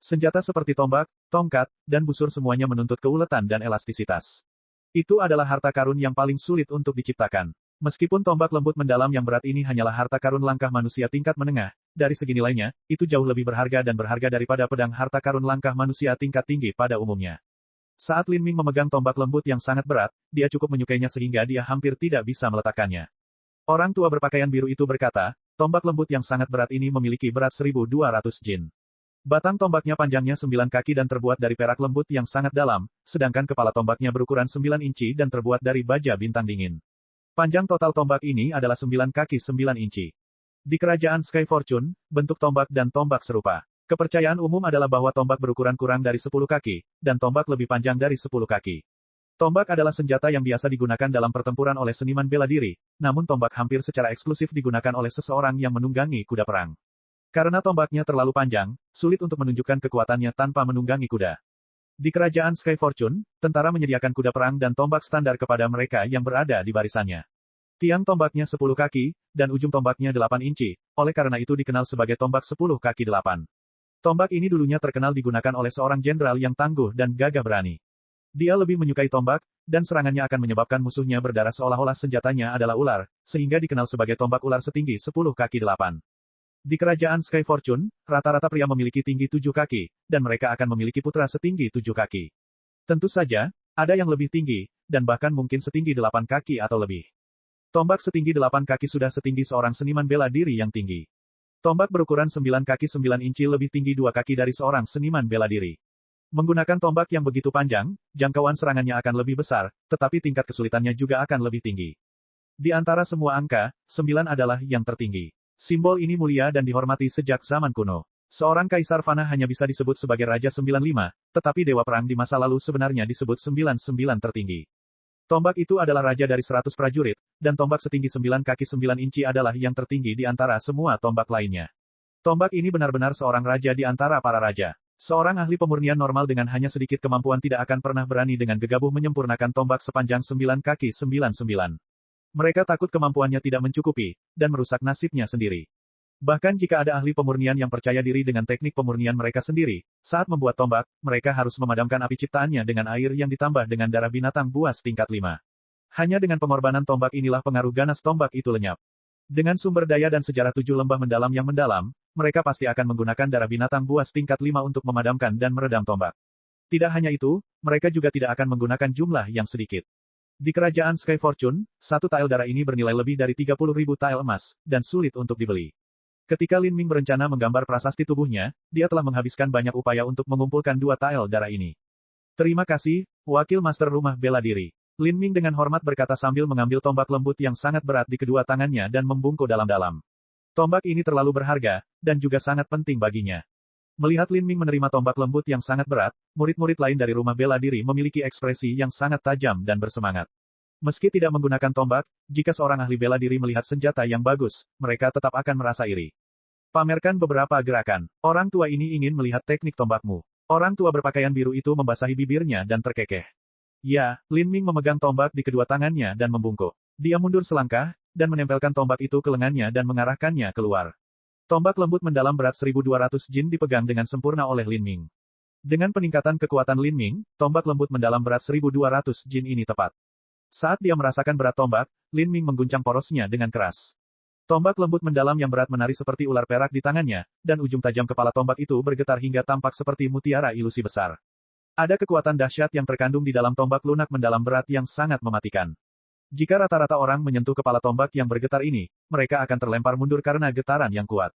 Senjata seperti tombak, tongkat, dan busur semuanya menuntut keuletan dan elastisitas. Itu adalah harta karun yang paling sulit untuk diciptakan. Meskipun tombak lembut mendalam yang berat ini hanyalah harta karun langkah manusia tingkat menengah, dari segi nilainya, itu jauh lebih berharga dan berharga daripada pedang harta karun langkah manusia tingkat tinggi pada umumnya. Saat Lin Ming memegang tombak lembut yang sangat berat, dia cukup menyukainya sehingga dia hampir tidak bisa meletakkannya. Orang tua berpakaian biru itu berkata, tombak lembut yang sangat berat ini memiliki berat 1.200 jin. Batang tombaknya panjangnya 9 kaki dan terbuat dari perak lembut yang sangat dalam, sedangkan kepala tombaknya berukuran 9 inci dan terbuat dari baja bintang dingin. Panjang total tombak ini adalah 9 kaki 9 inci. Di kerajaan Sky Fortune, bentuk tombak dan tombak serupa. Kepercayaan umum adalah bahwa tombak berukuran kurang dari 10 kaki, dan tombak lebih panjang dari 10 kaki. Tombak adalah senjata yang biasa digunakan dalam pertempuran oleh seniman bela diri, namun tombak hampir secara eksklusif digunakan oleh seseorang yang menunggangi kuda perang. Karena tombaknya terlalu panjang, sulit untuk menunjukkan kekuatannya tanpa menunggangi kuda. Di kerajaan Sky Fortune, tentara menyediakan kuda perang dan tombak standar kepada mereka yang berada di barisannya. Tiang tombaknya 10 kaki, dan ujung tombaknya 8 inci, oleh karena itu dikenal sebagai tombak 10 kaki 8. Tombak ini dulunya terkenal digunakan oleh seorang jenderal yang tangguh dan gagah berani. Dia lebih menyukai tombak, dan serangannya akan menyebabkan musuhnya berdarah seolah-olah senjatanya adalah ular, sehingga dikenal sebagai tombak ular setinggi 10 kaki 8. Di kerajaan Sky Fortune, rata-rata pria memiliki tinggi 7 kaki, dan mereka akan memiliki putra setinggi 7 kaki. Tentu saja, ada yang lebih tinggi, dan bahkan mungkin setinggi 8 kaki atau lebih. Tombak setinggi 8 kaki sudah setinggi seorang seniman bela diri yang tinggi. Tombak berukuran 9 kaki 9 inci lebih tinggi 2 kaki dari seorang seniman bela diri. Menggunakan tombak yang begitu panjang, jangkauan serangannya akan lebih besar, tetapi tingkat kesulitannya juga akan lebih tinggi. Di antara semua angka, 9 adalah yang tertinggi. Simbol ini mulia dan dihormati sejak zaman kuno. Seorang kaisar fana hanya bisa disebut sebagai Raja 95, tetapi dewa perang di masa lalu sebenarnya disebut 99 tertinggi. Tombak itu adalah raja dari 100 prajurit, dan tombak setinggi 9 kaki 9 inci adalah yang tertinggi di antara semua tombak lainnya. Tombak ini benar-benar seorang raja di antara para raja. Seorang ahli pemurnian normal dengan hanya sedikit kemampuan tidak akan pernah berani dengan gegabah menyempurnakan tombak sepanjang 9 kaki 99. Mereka takut kemampuannya tidak mencukupi, dan merusak nasibnya sendiri. Bahkan jika ada ahli pemurnian yang percaya diri dengan teknik pemurnian mereka sendiri, saat membuat tombak, mereka harus memadamkan api ciptaannya dengan air yang ditambah dengan darah binatang buas tingkat 5. Hanya dengan pengorbanan tombak inilah pengaruh ganas tombak itu lenyap. Dengan sumber daya dan sejarah 7 lembah mendalam yang mendalam, mereka pasti akan menggunakan darah binatang buas tingkat 5 untuk memadamkan dan meredam tombak. Tidak hanya itu, mereka juga tidak akan menggunakan jumlah yang sedikit. Di kerajaan Sky Fortune, satu tile darah ini bernilai lebih dari 30.000 tile emas, dan sulit untuk dibeli. Ketika Lin Ming berencana menggambar prasasti tubuhnya, dia telah menghabiskan banyak upaya untuk mengumpulkan 2 tile darah ini. Terima kasih, Wakil Master Rumah Bela Diri. Lin Ming dengan hormat berkata sambil mengambil tombak lembut yang sangat berat di kedua tangannya dan membungkuk dalam-dalam. Tombak ini terlalu berharga, dan juga sangat penting baginya. Melihat Lin Ming menerima tombak lembut yang sangat berat, murid-murid lain dari rumah bela diri memiliki ekspresi yang sangat tajam dan bersemangat. Meski tidak menggunakan tombak, jika seorang ahli bela diri melihat senjata yang bagus, mereka tetap akan merasa iri. Pamerkan beberapa gerakan. Orang tua ini ingin melihat teknik tombakmu. Orang tua berpakaian biru itu membasahi bibirnya dan terkekeh. Ya, Lin Ming memegang tombak di kedua tangannya dan membungkuk. Dia mundur selangkah, dan menempelkan tombak itu ke lengannya dan mengarahkannya keluar. Tombak lembut mendalam berat 1.200 jin dipegang dengan sempurna oleh Lin Ming. Dengan peningkatan kekuatan Lin Ming, tombak lembut mendalam berat 1.200 jin ini tepat. Saat dia merasakan berat tombak, Lin Ming mengguncang porosnya dengan keras. Tombak lembut mendalam yang berat menari seperti ular perak di tangannya, dan ujung tajam kepala tombak itu bergetar hingga tampak seperti mutiara ilusi besar. Ada kekuatan dahsyat yang terkandung di dalam tombak lunak mendalam berat yang sangat mematikan. Jika rata-rata orang menyentuh kepala tombak yang bergetar ini, mereka akan terlempar mundur karena getaran yang kuat.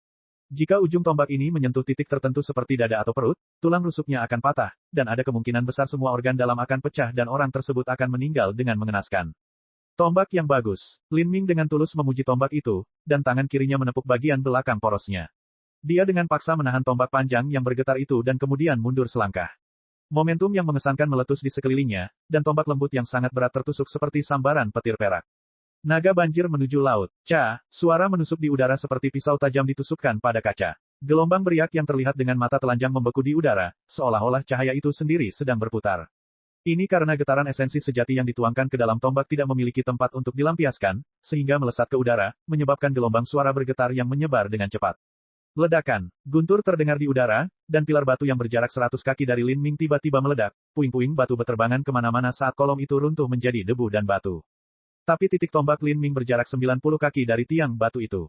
Jika ujung tombak ini menyentuh titik tertentu seperti dada atau perut, tulang rusuknya akan patah, dan ada kemungkinan besar semua organ dalam akan pecah dan orang tersebut akan meninggal dengan mengenaskan. Tombak yang bagus. Lin Ming dengan tulus memuji tombak itu, dan tangan kirinya menepuk bagian belakang porosnya. Dia dengan paksa menahan tombak panjang yang bergetar itu dan kemudian mundur selangkah. Momentum yang mengesankan meletus di sekelilingnya, dan tombak lembut yang sangat berat tertusuk seperti sambaran petir perak. Naga banjir menuju laut. Suara menusuk di udara seperti pisau tajam ditusukkan pada kaca. Gelombang beriak yang terlihat dengan mata telanjang membeku di udara, seolah-olah cahaya itu sendiri sedang berputar. Ini karena getaran esensi sejati yang dituangkan ke dalam tombak tidak memiliki tempat untuk dilampiaskan, sehingga melesat ke udara, menyebabkan gelombang suara bergetar yang menyebar dengan cepat. Ledakan. Guntur terdengar di udara, dan pilar batu yang berjarak 100 kaki dari Lin Ming tiba-tiba meledak. Puing-puing batu beterbangan kemana-mana saat kolom itu runtuh menjadi debu dan batu. Tapi titik tombak Lin Ming berjarak 90 kaki dari tiang batu itu.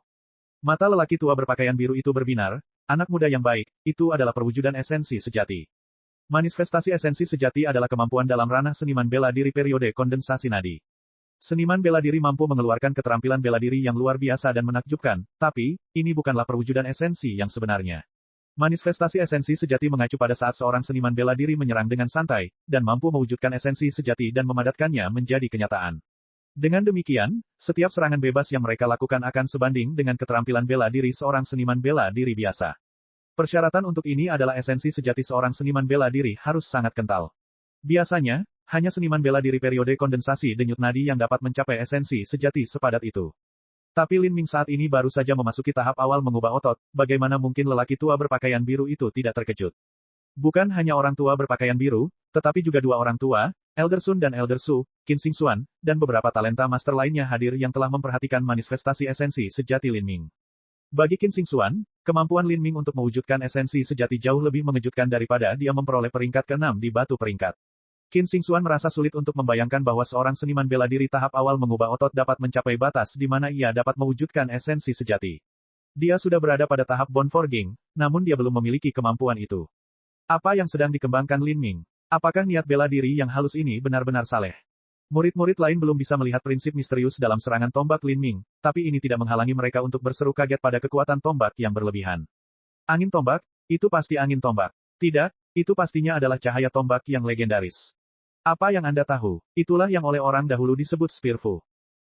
Mata lelaki tua berpakaian biru itu berbinar, anak muda yang baik, itu adalah perwujudan esensi sejati. Manifestasi esensi sejati adalah kemampuan dalam ranah seniman bela diri periode kondensasi nadi. Seniman bela diri mampu mengeluarkan keterampilan bela diri yang luar biasa dan menakjubkan, tapi, ini bukanlah perwujudan esensi yang sebenarnya. Manifestasi esensi sejati mengacu pada saat seorang seniman bela diri menyerang dengan santai, dan mampu mewujudkan esensi sejati dan memadatkannya menjadi kenyataan. Dengan demikian, setiap serangan bebas yang mereka lakukan akan sebanding dengan keterampilan bela diri seorang seniman bela diri biasa. Persyaratan untuk ini adalah esensi sejati seorang seniman bela diri harus sangat kental. Biasanya, hanya seniman bela diri periode kondensasi denyut nadi yang dapat mencapai esensi sejati sepadat itu. Tapi Lin Ming saat ini baru saja memasuki tahap awal mengubah otot, bagaimana mungkin lelaki tua berpakaian biru itu tidak terkejut. Bukan hanya orang tua berpakaian biru, tetapi juga dua orang tua, Elder Sun dan Elder Su, Qin Xingxuan, dan beberapa talenta master lainnya hadir yang telah memperhatikan manifestasi esensi sejati Lin Ming. Bagi Qin Xingxuan, kemampuan Lin Ming untuk mewujudkan esensi sejati jauh lebih mengejutkan daripada dia memperoleh peringkat ke-6 di batu peringkat. Qin Xingxuan merasa sulit untuk membayangkan bahwa seorang seniman bela diri tahap awal mengubah otot dapat mencapai batas di mana ia dapat mewujudkan esensi sejati. Dia sudah berada pada tahap Bone Forging, namun dia belum memiliki kemampuan itu. Apa yang sedang dikembangkan Lin Ming? Apakah niat bela diri yang halus ini benar-benar saleh? Murid-murid lain belum bisa melihat prinsip misterius dalam serangan tombak Lin Ming, tapi ini tidak menghalangi mereka untuk berseru kaget pada kekuatan tombak yang berlebihan. Angin tombak? Itu pasti angin tombak. Tidak, itu pastinya adalah cahaya tombak yang legendaris. Apa yang Anda tahu? Itulah yang oleh orang dahulu disebut Spearfu.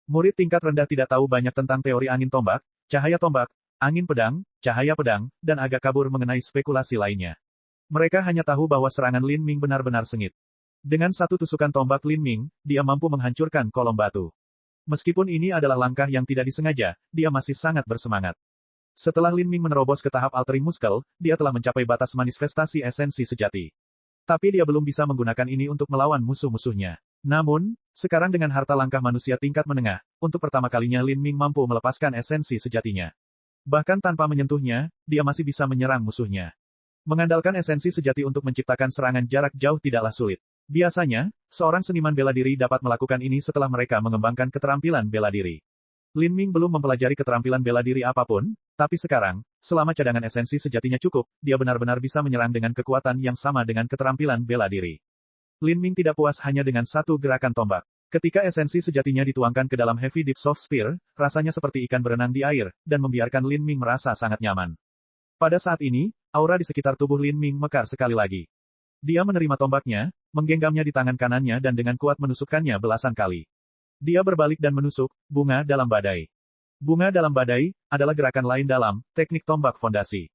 Murid tingkat rendah tidak tahu banyak tentang teori angin tombak, cahaya tombak, angin pedang, cahaya pedang, dan agak kabur mengenai spekulasi lainnya. Mereka hanya tahu bahwa serangan Lin Ming benar-benar sengit. Dengan satu tusukan tombak Lin Ming, dia mampu menghancurkan kolom batu. Meskipun ini adalah langkah yang tidak disengaja, dia masih sangat bersemangat. Setelah Lin Ming menerobos ke tahap altering muscle, dia telah mencapai batas manifestasi esensi sejati. Tapi dia belum bisa menggunakan ini untuk melawan musuh-musuhnya. Namun, sekarang dengan harta langkah manusia tingkat menengah, untuk pertama kalinya Lin Ming mampu melepaskan esensi sejatinya. Bahkan tanpa menyentuhnya, dia masih bisa menyerang musuhnya. Mengandalkan esensi sejati untuk menciptakan serangan jarak jauh tidaklah sulit. Biasanya, seorang seniman bela diri dapat melakukan ini setelah mereka mengembangkan keterampilan bela diri. Lin Ming belum mempelajari keterampilan bela diri apapun, tapi sekarang, selama cadangan esensi sejatinya cukup, dia benar-benar bisa menyerang dengan kekuatan yang sama dengan keterampilan bela diri. Lin Ming tidak puas hanya dengan satu gerakan tombak. Ketika esensi sejatinya dituangkan ke dalam Heavy Deep Soft Spear, rasanya seperti ikan berenang di air, dan membiarkan Lin Ming merasa sangat nyaman. Pada saat ini, aura di sekitar tubuh Lin Ming mekar sekali lagi. Dia menerima tombaknya, menggenggamnya di tangan kanannya dan dengan kuat menusukkannya belasan kali. Dia berbalik dan menusuk, bunga dalam badai. Bunga dalam badai, adalah gerakan lain dalam, teknik tombak fondasi.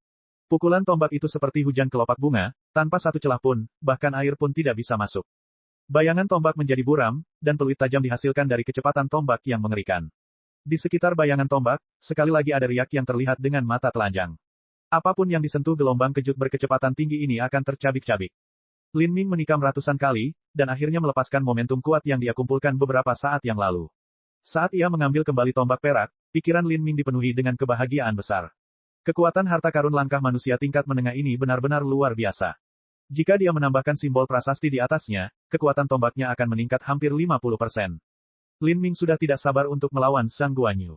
Pukulan tombak itu seperti hujan kelopak bunga, tanpa satu celah pun, bahkan air pun tidak bisa masuk. Bayangan tombak menjadi buram, dan peluit tajam dihasilkan dari kecepatan tombak yang mengerikan. Di sekitar bayangan tombak, sekali lagi ada riak yang terlihat dengan mata telanjang. Apapun yang disentuh gelombang kejut berkecepatan tinggi ini akan tercabik-cabik. Lin Ming menikam ratusan kali, dan akhirnya melepaskan momentum kuat yang dia kumpulkan beberapa saat yang lalu. Saat ia mengambil kembali tombak perak, pikiran Lin Ming dipenuhi dengan kebahagiaan besar. Kekuatan harta karun langkah manusia tingkat menengah ini benar-benar luar biasa. Jika dia menambahkan simbol prasasti di atasnya, kekuatan tombaknya akan meningkat hampir 50%. Lin Ming sudah tidak sabar untuk melawan Sang Guanyu.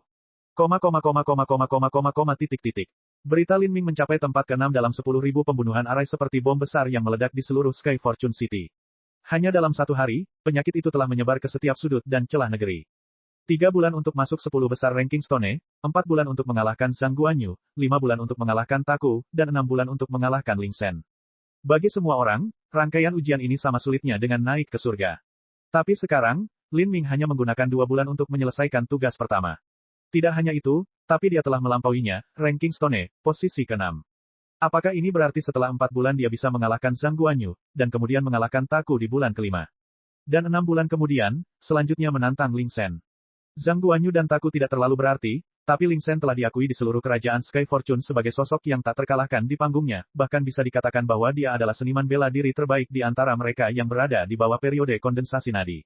Berita Lin Ming mencapai tempat ke-6 dalam 10.000 pembunuhan arai seperti bom besar yang meledak di seluruh Sky Fortune City. Hanya dalam satu hari, penyakit itu telah menyebar ke setiap sudut dan celah negeri. 3 bulan untuk masuk 10 besar ranking Stone, 4 bulan untuk mengalahkan Sang Guanyu, 5 bulan untuk mengalahkan Taku, dan 6 bulan untuk mengalahkan Ling Sen. Bagi semua orang, rangkaian ujian ini sama sulitnya dengan naik ke surga. Tapi sekarang, Lin Ming hanya menggunakan 2 bulan untuk menyelesaikan tugas pertama. Tidak hanya itu, tapi dia telah melampauinya, ranking Stone, posisi ke-6. Apakah ini berarti setelah 4 bulan dia bisa mengalahkan Sang Guanyu, dan kemudian mengalahkan Taku di bulan ke-5? Dan 6 bulan kemudian, selanjutnya menantang Ling Sen. Zhang Guanyu dan Taku tidak terlalu berarti, tapi Ling Sen telah diakui di seluruh kerajaan Sky Fortune sebagai sosok yang tak terkalahkan di panggungnya, bahkan bisa dikatakan bahwa dia adalah seniman bela diri terbaik di antara mereka yang berada di bawah periode kondensasi nadi.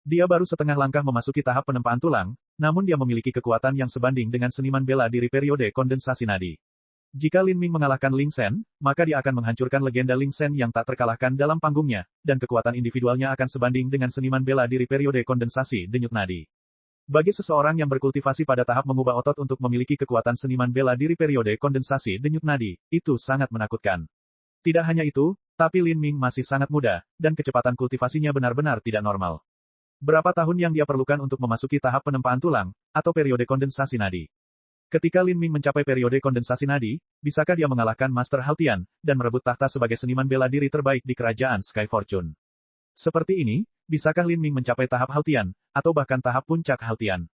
Dia baru setengah langkah memasuki tahap penempaan tulang, namun dia memiliki kekuatan yang sebanding dengan seniman bela diri periode kondensasi nadi. Jika Lin Ming mengalahkan Ling Sen, maka dia akan menghancurkan legenda Ling Sen yang tak terkalahkan dalam panggungnya, dan kekuatan individualnya akan sebanding dengan seniman bela diri periode kondensasi denyut nadi. Bagi seseorang yang berkultivasi pada tahap mengubah otot untuk memiliki kekuatan seniman bela diri periode kondensasi denyut nadi, itu sangat menakutkan. Tidak hanya itu, tapi Lin Ming masih sangat muda, dan kecepatan kultivasinya benar-benar tidak normal. Berapa tahun yang dia perlukan untuk memasuki tahap penempaan tulang, atau periode kondensasi nadi? Ketika Lin Ming mencapai periode kondensasi nadi, bisakah dia mengalahkan Master Haltian, dan merebut tahta sebagai seniman bela diri terbaik di kerajaan Sky Fortune? Seperti ini, bisakah Lin Ming mencapai tahap Haltian, atau bahkan tahap puncak Haltian?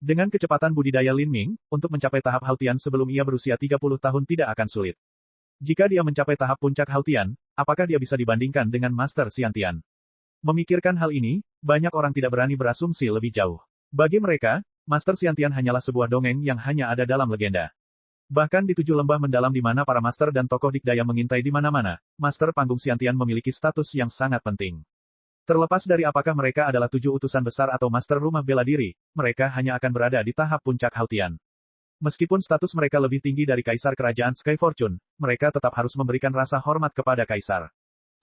Dengan kecepatan budidaya Lin Ming, untuk mencapai tahap Haltian sebelum ia berusia 30 tahun tidak akan sulit. Jika dia mencapai tahap puncak Haltian, apakah dia bisa dibandingkan dengan Master Xiantian? Memikirkan hal ini, banyak orang tidak berani berasumsi lebih jauh. Bagi mereka, Master Xiantian hanyalah sebuah dongeng yang hanya ada dalam legenda. Bahkan di 7 lembah mendalam di mana para master dan tokoh dikdaya mengintai di mana-mana, Master Panggung Xiantian memiliki status yang sangat penting. Terlepas dari apakah mereka adalah 7 utusan besar atau master rumah bela diri, mereka hanya akan berada di tahap puncak Haltian. Meskipun status mereka lebih tinggi dari Kaisar Kerajaan Sky Fortune, mereka tetap harus memberikan rasa hormat kepada Kaisar.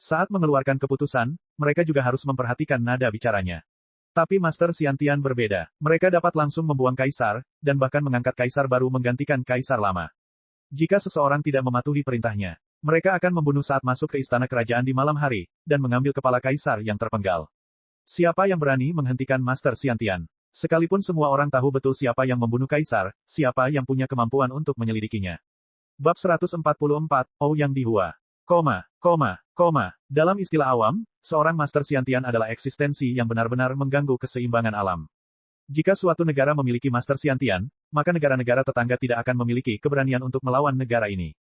Saat mengeluarkan keputusan, mereka juga harus memperhatikan nada bicaranya. Tapi Master Xiantian berbeda. Mereka dapat langsung membuang Kaisar, dan bahkan mengangkat Kaisar baru menggantikan Kaisar lama. Jika seseorang tidak mematuhi perintahnya, mereka akan membunuh saat masuk ke istana kerajaan di malam hari, dan mengambil kepala Kaisar yang terpenggal. Siapa yang berani menghentikan Master Xiantian? Sekalipun semua orang tahu betul siapa yang membunuh Kaisar, siapa yang punya kemampuan untuk menyelidikinya. Bab 144, Ouyang Dihua. Dalam istilah awam, seorang Master Xiantian adalah eksistensi yang benar-benar mengganggu keseimbangan alam. Jika suatu negara memiliki Master Xiantian, maka negara-negara tetangga tidak akan memiliki keberanian untuk melawan negara ini.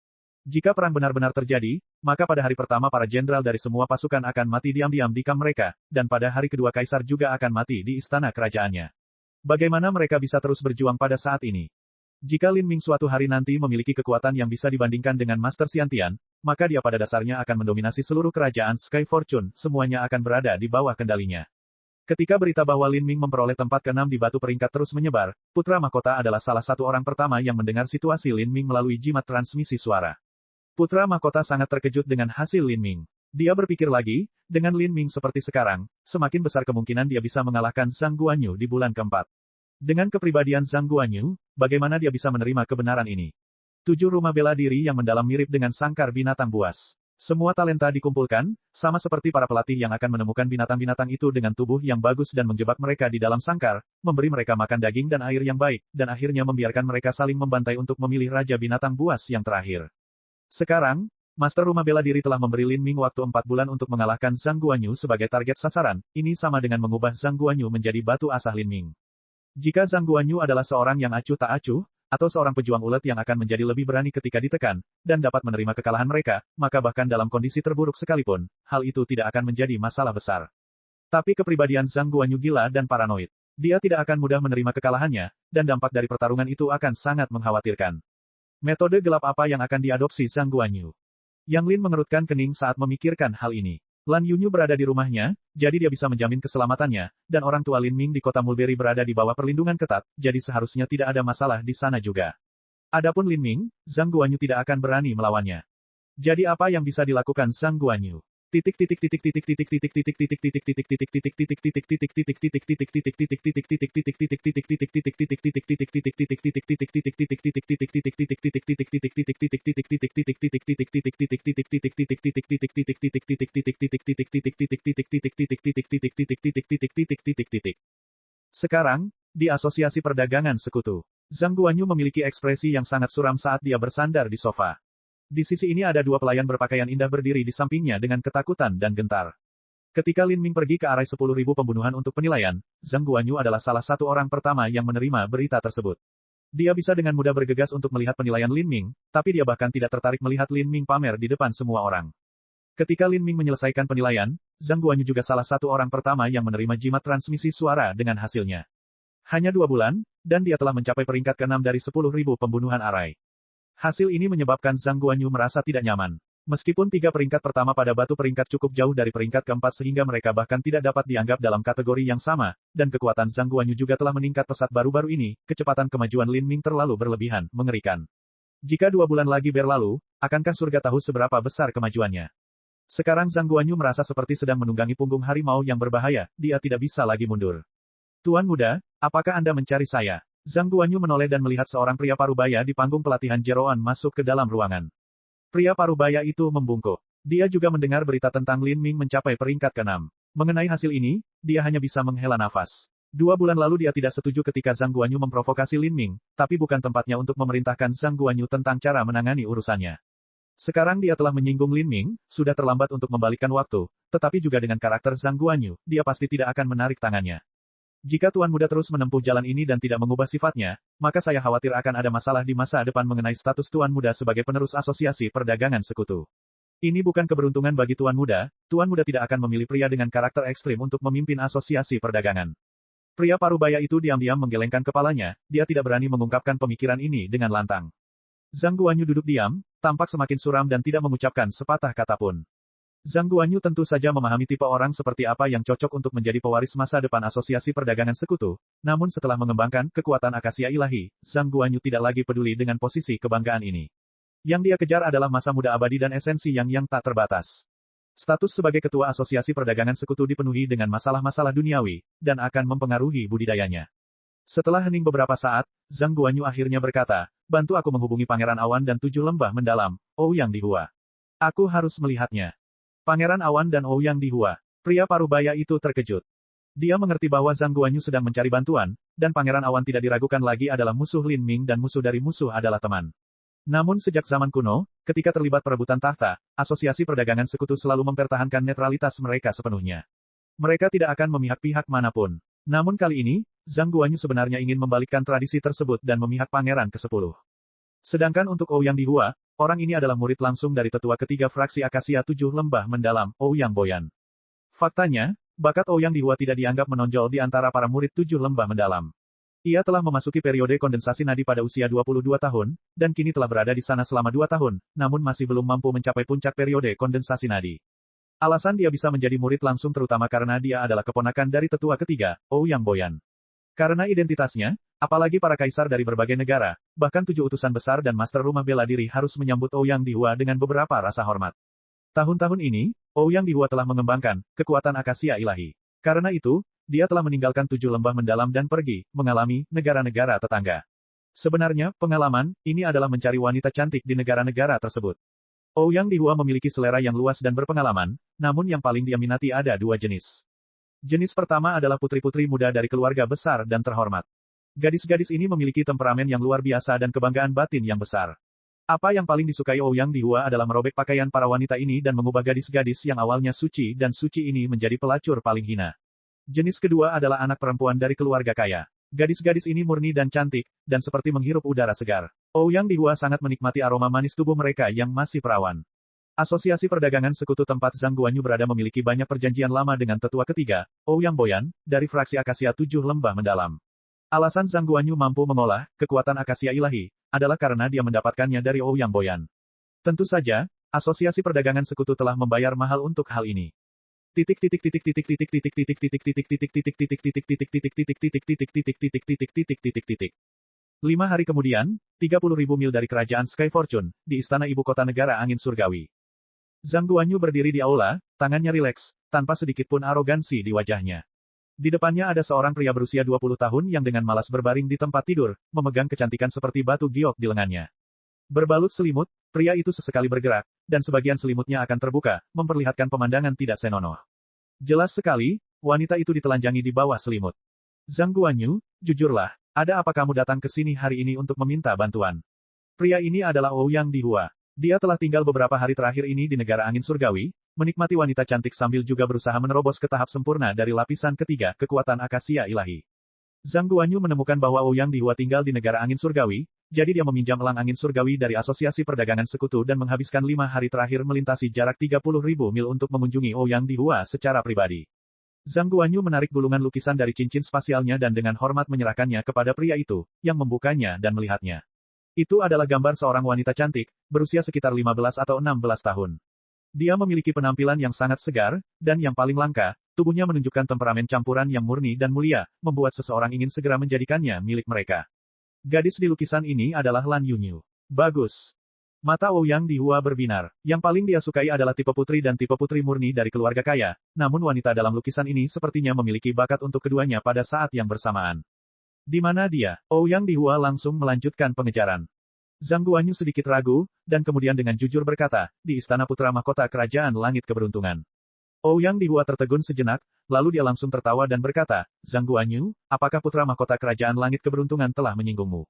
Jika perang benar-benar terjadi, maka pada hari pertama para jenderal dari semua pasukan akan mati diam-diam di kamp mereka, dan pada hari kedua Kaisar juga akan mati di istana kerajaannya. Bagaimana mereka bisa terus berjuang pada saat ini? Jika Lin Ming suatu hari nanti memiliki kekuatan yang bisa dibandingkan dengan Master Xiantian, maka dia pada dasarnya akan mendominasi seluruh kerajaan Sky Fortune, semuanya akan berada di bawah kendalinya. Ketika berita bahwa Lin Ming memperoleh tempat ke-6 di batu peringkat terus menyebar, Putra Mahkota adalah salah satu orang pertama yang mendengar situasi Lin Ming melalui jimat transmisi suara. Putra Mahkota sangat terkejut dengan hasil Lin Ming. Dia berpikir lagi, dengan Lin Ming seperti sekarang, semakin besar kemungkinan dia bisa mengalahkan Zhang Guanyu di bulan keempat. Dengan kepribadian Zhang Guanyu, bagaimana dia bisa menerima kebenaran ini? 7 rumah bela diri yang mendalam mirip dengan sangkar binatang buas. Semua talenta dikumpulkan, sama seperti para pelatih yang akan menemukan binatang-binatang itu dengan tubuh yang bagus dan menjebak mereka di dalam sangkar, memberi mereka makan daging dan air yang baik, dan akhirnya membiarkan mereka saling membantai untuk memilih raja binatang buas yang terakhir. Sekarang, Master Rumah Bela Diri telah memberi Lin Ming waktu 4 bulan untuk mengalahkan Zhang Guanyu sebagai target sasaran, ini sama dengan mengubah Zhang Guanyu menjadi batu asah Lin Ming. Jika Zhang Guanyu adalah seorang yang acuh tak acuh, atau seorang pejuang ulet yang akan menjadi lebih berani ketika ditekan, dan dapat menerima kekalahan mereka, maka bahkan dalam kondisi terburuk sekalipun, hal itu tidak akan menjadi masalah besar. Tapi kepribadian Zhang Guanyu gila dan paranoid. Dia tidak akan mudah menerima kekalahannya, dan dampak dari pertarungan itu akan sangat mengkhawatirkan. Metode gelap apa yang akan diadopsi Zhang Guanyu? Yang Lin mengerutkan kening saat memikirkan hal ini. Lan Yunyu berada di rumahnya, jadi dia bisa menjamin keselamatannya, dan orang tua Lin Ming di kota Mulberry berada di bawah perlindungan ketat, jadi seharusnya tidak ada masalah di sana juga. Adapun Lin Ming, Zhang Guanyu tidak akan berani melawannya. Jadi apa yang bisa dilakukan Zhang Guanyu? Sekarang, di Asosiasi Perdagangan Sekutu, Zhang Guanyu memiliki ekspresi yang sangat suram saat dia bersandar di sofa. Di sisi ini ada 2 pelayan berpakaian indah berdiri di sampingnya dengan ketakutan dan gentar. Ketika Lin Ming pergi ke arah 10.000 pembunuhan untuk penilaian, Zhang Guanyu adalah salah satu orang pertama yang menerima berita tersebut. Dia bisa dengan mudah bergegas untuk melihat penilaian Lin Ming, tapi dia bahkan tidak tertarik melihat Lin Ming pamer di depan semua orang. Ketika Lin Ming menyelesaikan penilaian, Zhang Guanyu juga salah satu orang pertama yang menerima jimat transmisi suara dengan hasilnya. Hanya 2 bulan, dan dia telah mencapai peringkat ke-6 dari 10.000 pembunuhan arai. Hasil ini menyebabkan Zhang Guanyu merasa tidak nyaman. Meskipun 3 peringkat pertama pada batu peringkat cukup jauh dari peringkat keempat sehingga mereka bahkan tidak dapat dianggap dalam kategori yang sama, dan kekuatan Zhang Guanyu juga telah meningkat pesat baru-baru ini, kecepatan kemajuan Lin Ming terlalu berlebihan, mengerikan. Jika 2 bulan lagi berlalu, akankah surga tahu seberapa besar kemajuannya? Sekarang Zhang Guanyu merasa seperti sedang menunggangi punggung harimau yang berbahaya, dia tidak bisa lagi mundur. Tuan muda, apakah Anda mencari saya? Zhang Guanyu menoleh dan melihat seorang pria parubaya di panggung pelatihan Jeroan masuk ke dalam ruangan. Pria parubaya itu membungkuk. Dia juga mendengar berita tentang Lin Ming mencapai peringkat ke-6. Mengenai hasil ini, dia hanya bisa menghela nafas. 2 bulan lalu dia tidak setuju ketika Zhang Guanyu memprovokasi Lin Ming, tapi bukan tempatnya untuk memerintahkan Zhang Guanyu tentang cara menangani urusannya. Sekarang dia telah menyinggung Lin Ming, sudah terlambat untuk membalikkan waktu, tetapi juga dengan karakter Zhang Guanyu, dia pasti tidak akan menarik tangannya. Jika Tuan Muda terus menempuh jalan ini dan tidak mengubah sifatnya, maka saya khawatir akan ada masalah di masa depan mengenai status Tuan Muda sebagai penerus Asosiasi Perdagangan Sekutu. Ini bukan keberuntungan bagi Tuan Muda tidak akan memilih pria dengan karakter ekstrim untuk memimpin asosiasi perdagangan. Pria parubaya itu diam-diam menggelengkan kepalanya, dia tidak berani mengungkapkan pemikiran ini dengan lantang. Zhang Guanyu duduk diam, tampak semakin suram dan tidak mengucapkan sepatah kata pun. Zhang Guanyu tentu saja memahami tipe orang seperti apa yang cocok untuk menjadi pewaris masa depan asosiasi perdagangan sekutu, namun setelah mengembangkan kekuatan akasia ilahi, Zhang Guanyu tidak lagi peduli dengan posisi kebanggaan ini. Yang dia kejar adalah masa muda abadi dan esensi yang tak terbatas. Status sebagai ketua asosiasi perdagangan sekutu dipenuhi dengan masalah-masalah duniawi, dan akan mempengaruhi budidayanya. Setelah hening beberapa saat, Zhang Guanyu akhirnya berkata, bantu aku menghubungi Pangeran Awan dan 7 lembah mendalam, Ouyang Dihua. Aku harus melihatnya. Pangeran Awan dan Ouyang Dihua. Pria parubaya itu terkejut. Dia mengerti bahwa Zhang Guanyu sedang mencari bantuan, dan Pangeran Awan tidak diragukan lagi adalah musuh Lin Ming dan musuh dari musuh adalah teman. Namun sejak zaman kuno, ketika terlibat perebutan tahta, asosiasi perdagangan sekutu selalu mempertahankan netralitas mereka sepenuhnya. Mereka tidak akan memihak pihak manapun. Namun kali ini, Zhang Guanyu sebenarnya ingin membalikkan tradisi tersebut dan memihak pangeran ke-10. Sedangkan untuk Ouyang Dihua, orang ini adalah murid langsung dari tetua ketiga fraksi Akasia 7 lembah mendalam, Ouyang Boyan. Faktanya, bakat Ouyang Dihua tidak dianggap menonjol di antara para murid 7 lembah mendalam. Ia telah memasuki periode kondensasi nadi pada usia 22 tahun, dan kini telah berada di sana selama 2 tahun, namun masih belum mampu mencapai puncak periode kondensasi nadi. Alasan dia bisa menjadi murid langsung terutama karena dia adalah keponakan dari tetua ketiga, Ouyang Boyan. Karena identitasnya, apalagi para kaisar dari berbagai negara, bahkan 7 utusan besar dan master rumah bela diri harus menyambut Ouyang Dihua dengan beberapa rasa hormat. Tahun-tahun ini, Ouyang Dihua telah mengembangkan kekuatan akasia ilahi. Karena itu, dia telah meninggalkan 7 lembah mendalam dan pergi, mengalami negara-negara tetangga. Sebenarnya, pengalaman, ini adalah mencari wanita cantik di negara-negara tersebut. Ouyang Dihua memiliki selera yang luas dan berpengalaman, namun yang paling dia minati ada 2 jenis. Jenis pertama adalah putri-putri muda dari keluarga besar dan terhormat. Gadis-gadis ini memiliki temperamen yang luar biasa dan kebanggaan batin yang besar. Apa yang paling disukai Ouyang Dihua adalah merobek pakaian para wanita ini dan mengubah gadis-gadis yang awalnya suci dan suci ini menjadi pelacur paling hina. Jenis kedua adalah anak perempuan dari keluarga kaya. Gadis-gadis ini murni dan cantik, dan seperti menghirup udara segar. Ouyang Dihua sangat menikmati aroma manis tubuh mereka yang masih perawan. Asosiasi Perdagangan Sekutu tempat Zhang Guanyu berada memiliki banyak perjanjian lama dengan tetua ketiga, Ouyang Boyan, dari fraksi Akasia 7 lembah mendalam. Alasan Zhang Guanyu mampu mengolah kekuatan akasia ilahi, adalah karena dia mendapatkannya dari Ouyang Boyan. Tentu saja, Asosiasi Perdagangan Sekutu telah membayar mahal untuk hal ini. 5 hari kemudian, 30.000 mil dari kerajaan Sky Fortune, di istana ibu kota negara angin surgawi. Zhang Guanyu berdiri di aula, tangannya rileks, tanpa sedikit pun arogansi di wajahnya. Di depannya ada seorang pria berusia 20 tahun yang dengan malas berbaring di tempat tidur, memegang kecantikan seperti batu giok di lengannya. Berbalut selimut, pria itu sesekali bergerak, dan sebagian selimutnya akan terbuka, memperlihatkan pemandangan tidak senonoh. Jelas sekali, wanita itu ditelanjangi di bawah selimut. Zhang Guanyu, jujurlah, ada apa kamu datang ke sini hari ini untuk meminta bantuan? Pria ini adalah Ouyang Dihua. Dia telah tinggal beberapa hari terakhir ini di negara angin surgawi, menikmati wanita cantik sambil juga berusaha menerobos ke tahap sempurna dari lapisan ketiga kekuatan akasia ilahi. Zhang Guanyu menemukan bahwa Ouyang Dihua tinggal di negara angin surgawi, jadi dia meminjam elang angin surgawi dari Asosiasi Perdagangan Sekutu dan menghabiskan 5 hari terakhir melintasi jarak 30.000 mil untuk mengunjungi Ouyang Dihua secara pribadi. Zhang Guanyu menarik gulungan lukisan dari cincin spasialnya dan dengan hormat menyerahkannya kepada pria itu, yang membukanya dan melihatnya. Itu adalah gambar seorang wanita cantik, berusia sekitar 15 atau 16 tahun. Dia memiliki penampilan yang sangat segar, dan yang paling langka, tubuhnya menunjukkan temperamen campuran yang murni dan mulia, membuat seseorang ingin segera menjadikannya milik mereka. Gadis di lukisan ini adalah Lan Yunyu. Bagus. Mata Ouyang Dihua berbinar. Yang paling dia sukai adalah tipe putri dan tipe putri murni dari keluarga kaya, namun wanita dalam lukisan ini sepertinya memiliki bakat untuk keduanya pada saat yang bersamaan. Di mana dia? Ouyang Dihua langsung melanjutkan pengejaran. Zhang Guanyu sedikit ragu, dan kemudian dengan jujur berkata, di Istana Putra Mahkota Kerajaan Langit Keberuntungan. Ouyang Dihua tertegun sejenak, lalu dia langsung tertawa dan berkata, Zhang Guanyu, apakah Putra Mahkota Kerajaan Langit Keberuntungan telah menyinggungmu?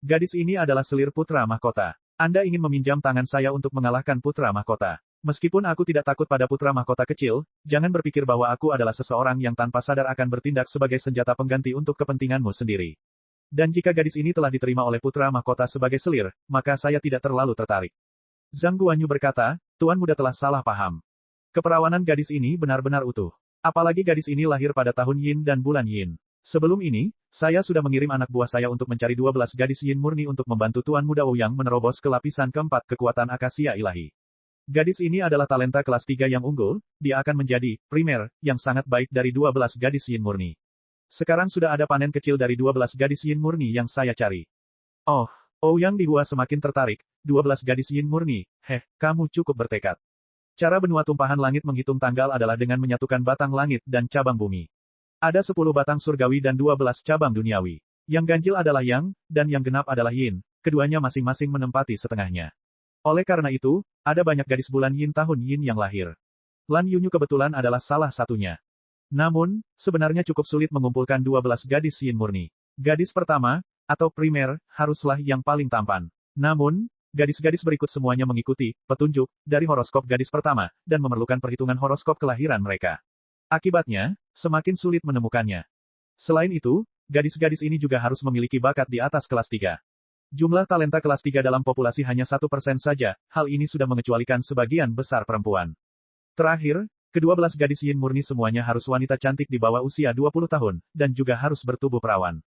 Gadis ini adalah selir Putra Mahkota. Anda ingin meminjam tangan saya untuk mengalahkan Putra Mahkota. Meskipun aku tidak takut pada Putra Mahkota kecil, jangan berpikir bahwa aku adalah seseorang yang tanpa sadar akan bertindak sebagai senjata pengganti untuk kepentinganmu sendiri. Dan jika gadis ini telah diterima oleh Putra Mahkota sebagai selir, maka saya tidak terlalu tertarik. Zhang Guanyu berkata, Tuan Muda telah salah paham. Keperawanan gadis ini benar-benar utuh. Apalagi gadis ini lahir pada tahun Yin dan bulan Yin. Sebelum ini, saya sudah mengirim anak buah saya untuk mencari 12 gadis Yin murni untuk membantu Tuan Muda Ouyang menerobos ke lapisan keempat kekuatan akasia ilahi. Gadis ini adalah talenta kelas 3 yang unggul, dia akan menjadi primer yang sangat baik dari 12 gadis Yin murni. Sekarang sudah ada panen kecil dari 12 gadis Yin murni yang saya cari. Oh, Ouyang Dihua semakin tertarik, 12 gadis Yin murni, kamu cukup bertekad. Cara benua tumpahan langit menghitung tanggal adalah dengan menyatukan batang langit dan cabang bumi. Ada 10 batang surgawi dan 12 cabang duniawi. Yang ganjil adalah Yang, dan yang genap adalah Yin, keduanya masing-masing menempati setengahnya. Oleh karena itu, ada banyak gadis bulan Yin tahun Yin yang lahir. Lan Yunyu kebetulan adalah salah satunya. Namun, sebenarnya cukup sulit mengumpulkan 12 gadis Yin murni. Gadis pertama, atau primer, haruslah yang paling tampan. Namun, gadis-gadis berikut semuanya mengikuti petunjuk dari horoskop gadis pertama, dan memerlukan perhitungan horoskop kelahiran mereka. Akibatnya, semakin sulit menemukannya. Selain itu, gadis-gadis ini juga harus memiliki bakat di atas kelas 3. Jumlah talenta kelas 3 dalam populasi hanya 1% saja, hal ini sudah mengecualikan sebagian besar perempuan. Terakhir, ke-12 gadis Yin murni semuanya harus wanita cantik di bawah usia 20 tahun, dan juga harus bertubuh perawan.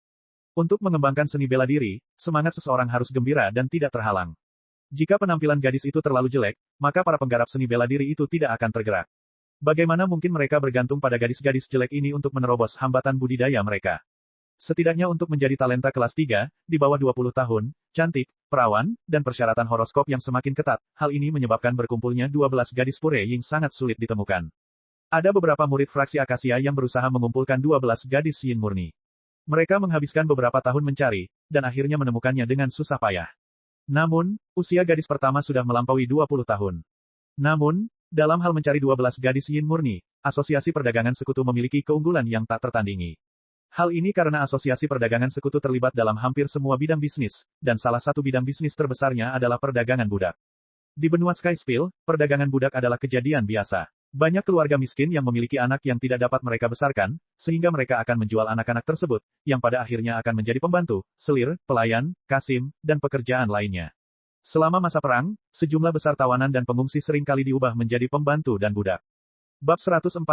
Untuk mengembangkan seni bela diri, semangat seseorang harus gembira dan tidak terhalang. Jika penampilan gadis itu terlalu jelek, maka para penggarap seni bela diri itu tidak akan tergerak. Bagaimana mungkin mereka bergantung pada gadis-gadis jelek ini untuk menerobos hambatan budidaya mereka? Setidaknya untuk menjadi talenta kelas 3, di bawah 20 tahun, cantik, perawan, dan persyaratan horoskop yang semakin ketat, hal ini menyebabkan berkumpulnya 12 gadis pure yang sangat sulit ditemukan. Ada beberapa murid fraksi akasia yang berusaha mengumpulkan 12 gadis Yin murni. Mereka menghabiskan beberapa tahun mencari, dan akhirnya menemukannya dengan susah payah. Namun, usia gadis pertama sudah melampaui 20 tahun. Namun, dalam hal mencari 12 gadis Yin murni, Asosiasi Perdagangan Sekutu memiliki keunggulan yang tak tertandingi. Hal ini karena Asosiasi Perdagangan Sekutu terlibat dalam hampir semua bidang bisnis, dan salah satu bidang bisnis terbesarnya adalah perdagangan budak. Di benua Skyspill, perdagangan budak adalah kejadian biasa. Banyak keluarga miskin yang memiliki anak yang tidak dapat mereka besarkan, sehingga mereka akan menjual anak-anak tersebut, yang pada akhirnya akan menjadi pembantu, selir, pelayan, kasim, dan pekerjaan lainnya. Selama masa perang, sejumlah besar tawanan dan pengungsi sering kali diubah menjadi pembantu dan budak. Bab 145,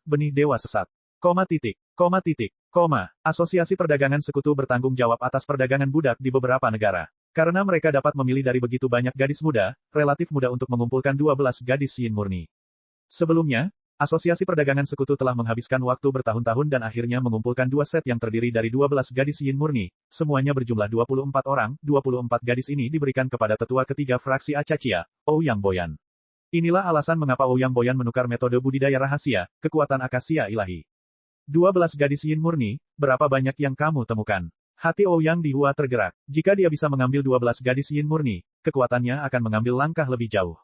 Benih Dewa Sesat. Asosiasi Perdagangan Sekutu bertanggung jawab atas perdagangan budak di beberapa negara. Karena mereka dapat memilih dari begitu banyak gadis muda, relatif mudah untuk mengumpulkan 12 gadis Yin murni. Sebelumnya, Asosiasi Perdagangan Sekutu telah menghabiskan waktu bertahun-tahun dan akhirnya mengumpulkan 2 set yang terdiri dari 12 gadis Yin murni, semuanya berjumlah 24 orang, 24 gadis ini diberikan kepada tetua ketiga fraksi Acachia, Ouyang Boyan. Inilah alasan mengapa Ouyang Boyan menukar metode budidaya rahasia, kekuatan akasia ilahi. 12 gadis Yin murni, berapa banyak yang kamu temukan? Hati Ouyang Dihua tergerak. Jika dia bisa mengambil 12 gadis Yin murni, kekuatannya akan mengambil langkah lebih jauh.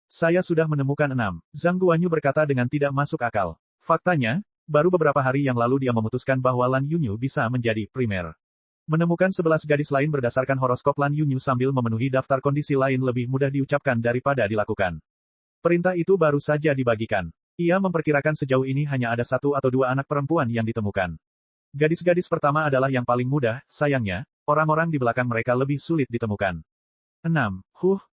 Saya sudah menemukan 6. Zhang Guanyu berkata dengan tidak masuk akal. Faktanya, baru beberapa hari yang lalu dia memutuskan bahwa Lan Yunyu bisa menjadi primer. Menemukan 11 gadis lain berdasarkan horoskop Lan Yunyu sambil memenuhi daftar kondisi lain lebih mudah diucapkan daripada dilakukan. Perintah itu baru saja dibagikan. Ia memperkirakan sejauh ini hanya ada 1 atau 2 anak perempuan yang ditemukan. Gadis-gadis pertama adalah yang paling mudah, sayangnya, orang-orang di belakang mereka lebih sulit ditemukan. 6.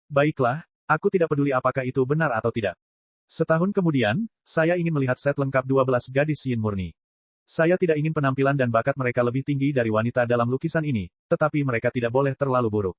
Baiklah. Aku tidak peduli apakah itu benar atau tidak. Setahun kemudian, saya ingin melihat set lengkap 12 gadis Yin murni. Saya tidak ingin penampilan dan bakat mereka lebih tinggi dari wanita dalam lukisan ini, tetapi mereka tidak boleh terlalu buruk.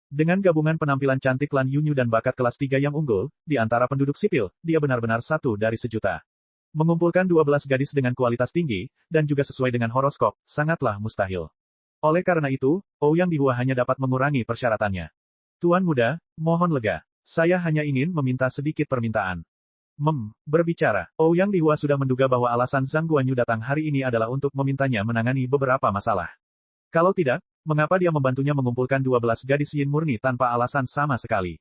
Dengan gabungan penampilan cantik Lan Yunyu dan bakat kelas 3 yang unggul, di antara penduduk sipil, dia benar-benar 1 dari sejuta. Mengumpulkan 12 gadis dengan kualitas tinggi, dan juga sesuai dengan horoskop, sangatlah mustahil. Oleh karena itu, Ouyang Dihua hanya dapat mengurangi persyaratannya. Tuan muda, mohon lega. Saya hanya ingin meminta sedikit permintaan. Berbicara, Ouyang Dihua sudah menduga bahwa alasan Zhang Guanyu datang hari ini adalah untuk memintanya menangani beberapa masalah. Kalau tidak, mengapa dia membantunya mengumpulkan 12 gadis Yin murni tanpa alasan sama sekali?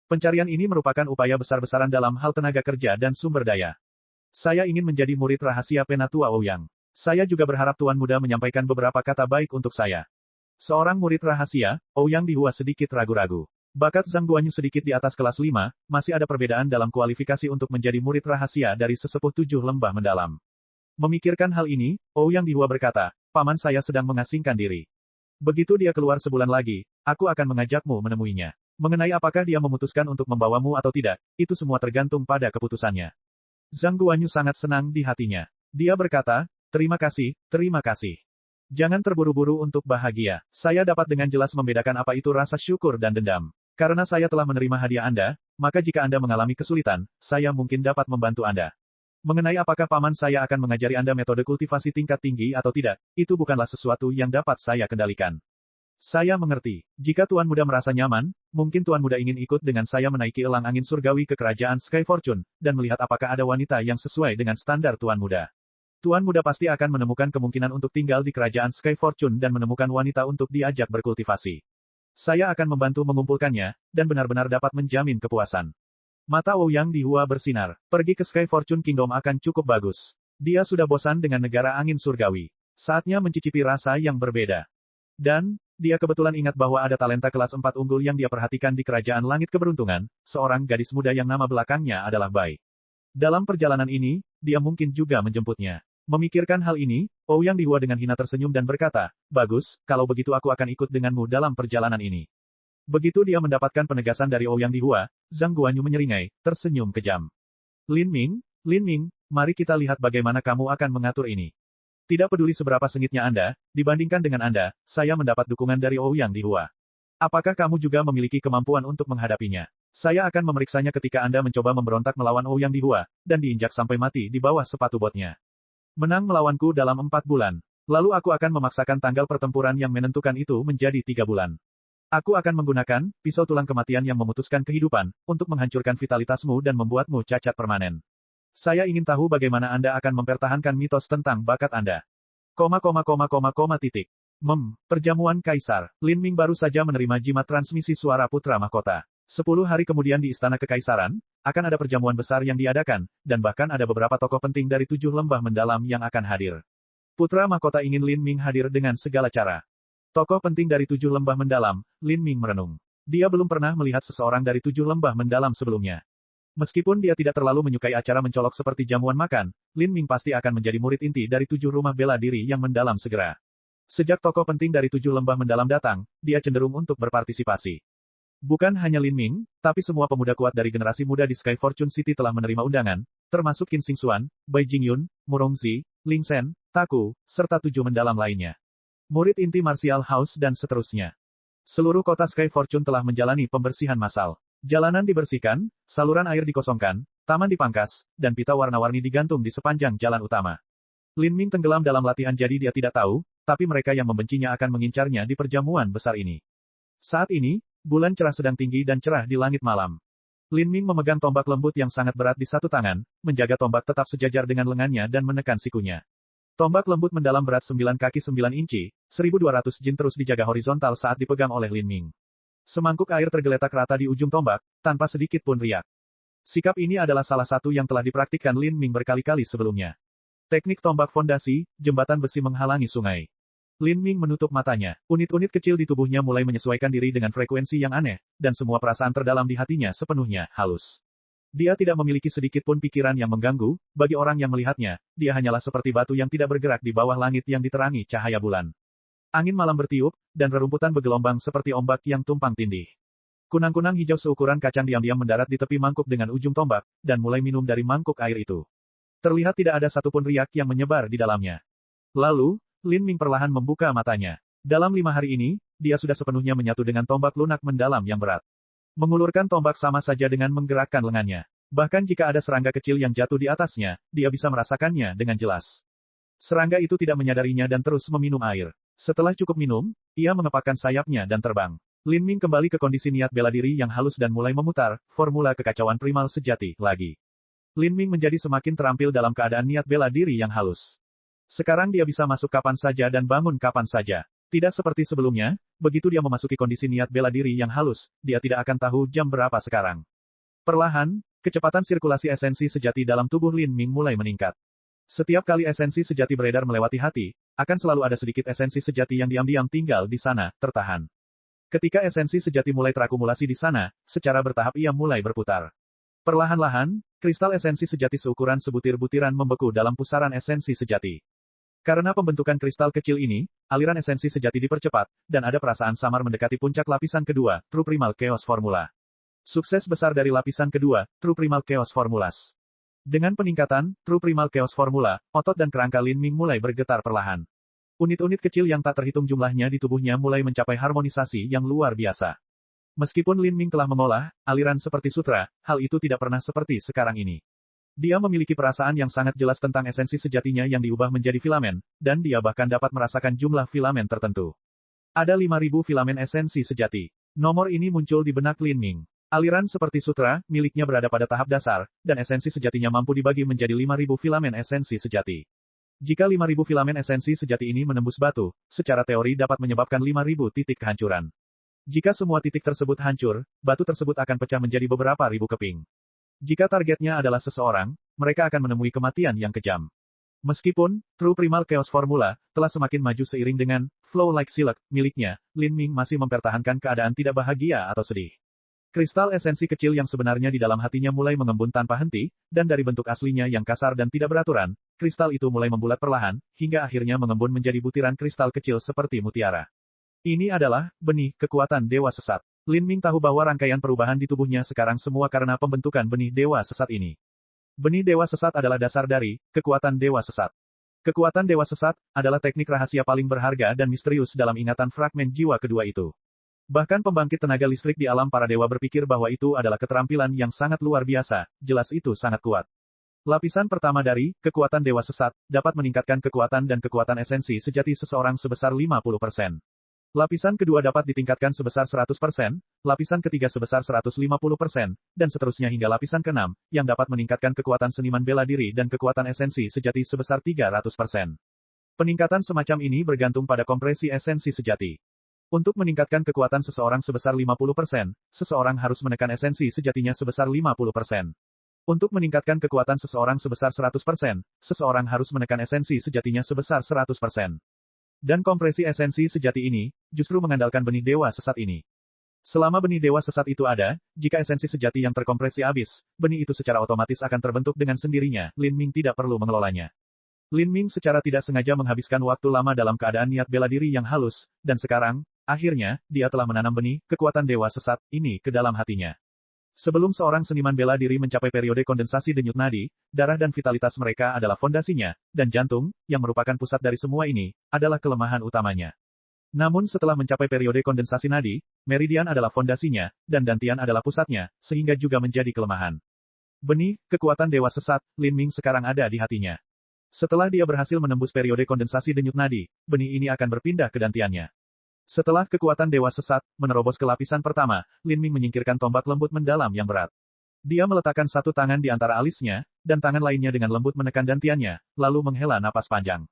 Pencarian ini merupakan upaya besar-besaran dalam hal tenaga kerja dan sumber daya. Saya ingin menjadi murid rahasia Penatua Ouyang. Saya juga berharap Tuan Muda menyampaikan beberapa kata baik untuk saya. Seorang murid rahasia, Ouyang Dihua sedikit ragu-ragu. Bakat Zhang Guanyu sedikit di atas kelas 5, masih ada perbedaan dalam kualifikasi untuk menjadi murid rahasia dari sesepuh 7 lembah mendalam. Memikirkan hal ini, Ouyang Dihua berkata, paman saya sedang mengasingkan diri. Begitu dia keluar sebulan lagi, aku akan mengajakmu menemuinya. Mengenai apakah dia memutuskan untuk membawamu atau tidak, itu semua tergantung pada keputusannya. Zhang Guanyu sangat senang di hatinya. Dia berkata, terima kasih, terima kasih. Jangan terburu-buru untuk bahagia. Saya dapat dengan jelas membedakan apa itu rasa syukur dan dendam. Karena saya telah menerima hadiah Anda, maka jika Anda mengalami kesulitan, saya mungkin dapat membantu Anda. Mengenai apakah paman saya akan mengajari Anda metode kultivasi tingkat tinggi atau tidak, itu bukanlah sesuatu yang dapat saya kendalikan. Saya mengerti. Jika Tuan Muda merasa nyaman, mungkin Tuan Muda ingin ikut dengan saya menaiki elang angin surgawi ke kerajaan Sky Fortune, dan melihat apakah ada wanita yang sesuai dengan standar Tuan Muda. Tuan Muda pasti akan menemukan kemungkinan untuk tinggal di kerajaan Sky Fortune dan menemukan wanita untuk diajak berkultivasi. Saya akan membantu mengumpulkannya, dan benar-benar dapat menjamin kepuasan. Mata Ouyang Dihua bersinar. Pergi ke Sky Fortune Kingdom akan cukup bagus. Dia sudah bosan dengan negara angin surgawi. Saatnya mencicipi rasa yang berbeda. Dan, dia kebetulan ingat bahwa ada talenta kelas 4 unggul yang dia perhatikan di Kerajaan Langit Keberuntungan, seorang gadis muda yang nama belakangnya adalah Bai. Dalam perjalanan ini, dia mungkin juga menjemputnya. Memikirkan hal ini, Ouyang Dihua dengan hina tersenyum dan berkata, bagus, kalau begitu aku akan ikut denganmu dalam perjalanan ini. Begitu dia mendapatkan penegasan dari Ouyang Dihua, Zhang Guanyu menyeringai, tersenyum kejam. Lin Ming, mari kita lihat bagaimana kamu akan mengatur ini. Tidak peduli seberapa sengitnya Anda, dibandingkan dengan Anda, saya mendapat dukungan dari Ouyang Dihua. Apakah kamu juga memiliki kemampuan untuk menghadapinya? Saya akan memeriksanya ketika Anda mencoba memberontak melawan Ouyang Dihua, dan diinjak sampai mati di bawah sepatu botnya. Menang melawanku dalam 4 bulan. Lalu aku akan memaksakan tanggal pertempuran yang menentukan itu menjadi 3 bulan. Aku akan menggunakan pisau tulang kematian yang memutuskan kehidupan, untuk menghancurkan vitalitasmu dan membuatmu cacat permanen. Saya ingin tahu bagaimana Anda akan mempertahankan mitos tentang bakat Anda. Perjamuan Kaisar. Lin Ming baru saja menerima jimat transmisi suara putra mahkota. 10 hari kemudian di Istana Kekaisaran, akan ada perjamuan besar yang diadakan, dan bahkan ada beberapa tokoh penting dari 7 lembah mendalam yang akan hadir. Putra mahkota ingin Lin Ming hadir dengan segala cara. Tokoh penting dari 7 lembah mendalam, Lin Ming merenung. Dia belum pernah melihat seseorang dari 7 lembah mendalam sebelumnya. Meskipun dia tidak terlalu menyukai acara mencolok seperti jamuan makan, Lin Ming pasti akan menjadi murid inti dari 7 rumah bela diri yang mendalam segera. Sejak tokoh penting dari 7 lembah mendalam datang, dia cenderung untuk berpartisipasi. Bukan hanya Lin Ming, tapi semua pemuda kuat dari generasi muda di Sky Fortune City telah menerima undangan, termasuk Qin Xingxuan, Bai Jingyun, Murongzi, Ling Shen, Taku, serta 7 mendalam lainnya. Murid inti Martial House dan seterusnya. Seluruh kota Sky Fortune telah menjalani pembersihan massal. Jalanan dibersihkan, saluran air dikosongkan, taman dipangkas, dan pita warna-warni digantung di sepanjang jalan utama. Lin Ming tenggelam dalam latihan jadi dia tidak tahu, tapi mereka yang membencinya akan mengincarnya di perjamuan besar ini. Saat ini, bulan cerah sedang tinggi dan cerah di langit malam. Lin Ming memegang tombak lembut yang sangat berat di satu tangan, menjaga tombak tetap sejajar dengan lengannya dan menekan sikunya. Tombak lembut mendalam berat 9 kaki 9 inci, 1200 jin terus dijaga horizontal saat dipegang oleh Lin Ming. Semangkuk air tergeletak rata di ujung tombak, tanpa sedikit pun riak. Sikap ini adalah salah satu yang telah dipraktikkan Lin Ming berkali-kali sebelumnya. Teknik tombak fondasi, jembatan besi menghalangi sungai. Lin Ming menutup matanya. Unit-unit kecil di tubuhnya mulai menyesuaikan diri dengan frekuensi yang aneh, dan semua perasaan terdalam di hatinya sepenuhnya halus. Dia tidak memiliki sedikit pun pikiran yang mengganggu, bagi orang yang melihatnya, dia hanyalah seperti batu yang tidak bergerak di bawah langit yang diterangi cahaya bulan. Angin malam bertiup, dan rerumputan bergelombang seperti ombak yang tumpang tindih. Kunang-kunang hijau seukuran kacang diam-diam mendarat di tepi mangkuk dengan ujung tombak, dan mulai minum dari mangkuk air itu. Terlihat tidak ada satupun riak yang menyebar di dalamnya. Lalu, Lin Ming perlahan membuka matanya. Dalam 5 hari ini, dia sudah sepenuhnya menyatu dengan tombak lunak mendalam yang berat. Mengulurkan tombak sama saja dengan menggerakkan lengannya. Bahkan jika ada serangga kecil yang jatuh di atasnya, dia bisa merasakannya dengan jelas. Serangga itu tidak menyadarinya dan terus meminum air. Setelah cukup minum, ia mengepakkan sayapnya dan terbang. Lin Ming kembali ke kondisi niat bela diri yang halus dan mulai memutar formula kekacauan primal sejati lagi. Lin Ming menjadi semakin terampil dalam keadaan niat bela diri yang halus. Sekarang dia bisa masuk kapan saja dan bangun kapan saja. Tidak seperti sebelumnya, begitu dia memasuki kondisi niat bela diri yang halus, dia tidak akan tahu jam berapa sekarang. Perlahan, kecepatan sirkulasi esensi sejati dalam tubuh Lin Ming mulai meningkat. Setiap kali esensi sejati beredar melewati hati, akan selalu ada sedikit esensi sejati yang diam-diam tinggal di sana, tertahan. Ketika esensi sejati mulai terakumulasi di sana, secara bertahap ia mulai berputar. Perlahan-lahan, kristal esensi sejati seukuran sebutir butiran membeku dalam pusaran esensi sejati. Karena pembentukan kristal kecil ini, aliran esensi sejati dipercepat, dan ada perasaan samar mendekati puncak lapisan kedua, True Primal Chaos Formula. Sukses besar dari lapisan kedua, True Primal Chaos Formulas. Dengan peningkatan, True Primal Chaos Formula, otot dan kerangka Lin Ming mulai bergetar perlahan. Unit-unit kecil yang tak terhitung jumlahnya di tubuhnya mulai mencapai harmonisasi yang luar biasa. Meskipun Lin Ming telah mengolah aliran seperti sutra, hal itu tidak pernah seperti sekarang ini. Dia memiliki perasaan yang sangat jelas tentang esensi sejatinya yang diubah menjadi filamen, dan dia bahkan dapat merasakan jumlah filamen tertentu. Ada 5.000 filamen esensi sejati. Nomor ini muncul di benak Lin Ming. Aliran seperti sutra, miliknya berada pada tahap dasar, dan esensi sejatinya mampu dibagi menjadi 5.000 filamen esensi sejati. Jika 5.000 filamen esensi sejati ini menembus batu, secara teori dapat menyebabkan 5.000 titik kehancuran. Jika semua titik tersebut hancur, batu tersebut akan pecah menjadi beberapa ribu keping. Jika targetnya adalah seseorang, mereka akan menemui kematian yang kejam. Meskipun True Primal Chaos Formula telah semakin maju seiring dengan Flow Like Silk miliknya, Lin Ming masih mempertahankan keadaan tidak bahagia atau sedih. Kristal esensi kecil yang sebenarnya di dalam hatinya mulai mengembun tanpa henti, dan dari bentuk aslinya yang kasar dan tidak beraturan, kristal itu mulai membulat perlahan, hingga akhirnya mengembun menjadi butiran kristal kecil seperti mutiara. Ini adalah benih kekuatan dewa sesat. Lin Ming tahu bahwa rangkaian perubahan di tubuhnya sekarang semua karena pembentukan benih dewa sesat ini. Benih dewa sesat adalah dasar dari kekuatan dewa sesat. Kekuatan dewa sesat adalah teknik rahasia paling berharga dan misterius dalam ingatan fragmen jiwa kedua itu. Bahkan pembangkit tenaga listrik di alam para dewa berpikir bahwa itu adalah keterampilan yang sangat luar biasa, jelas itu sangat kuat. Lapisan pertama dari kekuatan dewa sesat dapat meningkatkan kekuatan dan kekuatan esensi sejati seseorang sebesar 50%. Lapisan kedua dapat ditingkatkan sebesar 100%, lapisan ketiga sebesar 150%, dan seterusnya hingga lapisan keenam, yang dapat meningkatkan kekuatan seniman bela diri dan kekuatan esensi sejati sebesar 300%. Peningkatan semacam ini bergantung pada kompresi esensi sejati. Untuk meningkatkan kekuatan seseorang sebesar 50%, seseorang harus menekan esensi sejatinya sebesar 50%. Untuk meningkatkan kekuatan seseorang sebesar 100%, seseorang harus menekan esensi sejatinya sebesar 100%. Dan kompresi esensi sejati ini, justru mengandalkan benih dewa sesat ini. Selama benih dewa sesat itu ada, jika esensi sejati yang terkompresi habis, benih itu secara otomatis akan terbentuk dengan sendirinya, Lin Ming tidak perlu mengelolanya. Lin Ming secara tidak sengaja menghabiskan waktu lama dalam keadaan niat bela diri yang halus, dan sekarang, akhirnya, dia telah menanam benih kekuatan dewa sesat ini ke dalam hatinya. Sebelum seorang seniman bela diri mencapai periode kondensasi denyut nadi, darah dan vitalitas mereka adalah fondasinya, dan jantung, yang merupakan pusat dari semua ini, adalah kelemahan utamanya. Namun setelah mencapai periode kondensasi nadi, meridian adalah fondasinya, dan dantian adalah pusatnya, sehingga juga menjadi kelemahan. Benih kekuatan dewa sesat, Lin Ming sekarang ada di hatinya. Setelah dia berhasil menembus periode kondensasi denyut nadi, benih ini akan berpindah ke dantiannya. Setelah kekuatan dewa sesat menerobos ke lapisan pertama, Lin Ming menyingkirkan tombak lembut mendalam yang berat. Dia meletakkan satu tangan di antara alisnya, dan tangan lainnya dengan lembut menekan dantiannya, lalu menghela napas panjang.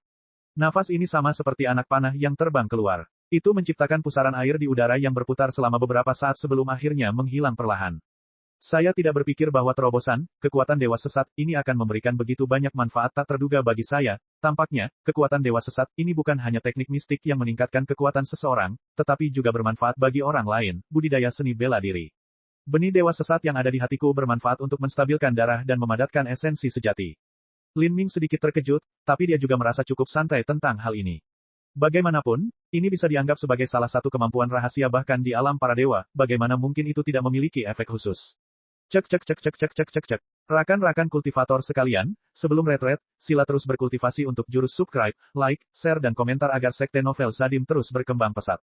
Nafas ini sama seperti anak panah yang terbang keluar. Itu menciptakan pusaran air di udara yang berputar selama beberapa saat sebelum akhirnya menghilang perlahan. Saya tidak berpikir bahwa terobosan kekuatan dewa sesat ini akan memberikan begitu banyak manfaat tak terduga bagi saya. Tampaknya, kekuatan dewa sesat ini bukan hanya teknik mistik yang meningkatkan kekuatan seseorang, tetapi juga bermanfaat bagi orang lain, budidaya seni bela diri. Benih dewa sesat yang ada di hatiku bermanfaat untuk menstabilkan darah dan memadatkan esensi sejati. Lin Ming sedikit terkejut, tapi dia juga merasa cukup santai tentang hal ini. Bagaimanapun, ini bisa dianggap sebagai salah satu kemampuan rahasia bahkan di alam para dewa, bagaimana mungkin itu tidak memiliki efek khusus. Cek. Rakan-rakan kultivator sekalian, sebelum retret, sila terus berkultivasi untuk jurus subscribe, like, share dan komentar agar sekte novel Zadim terus berkembang pesat.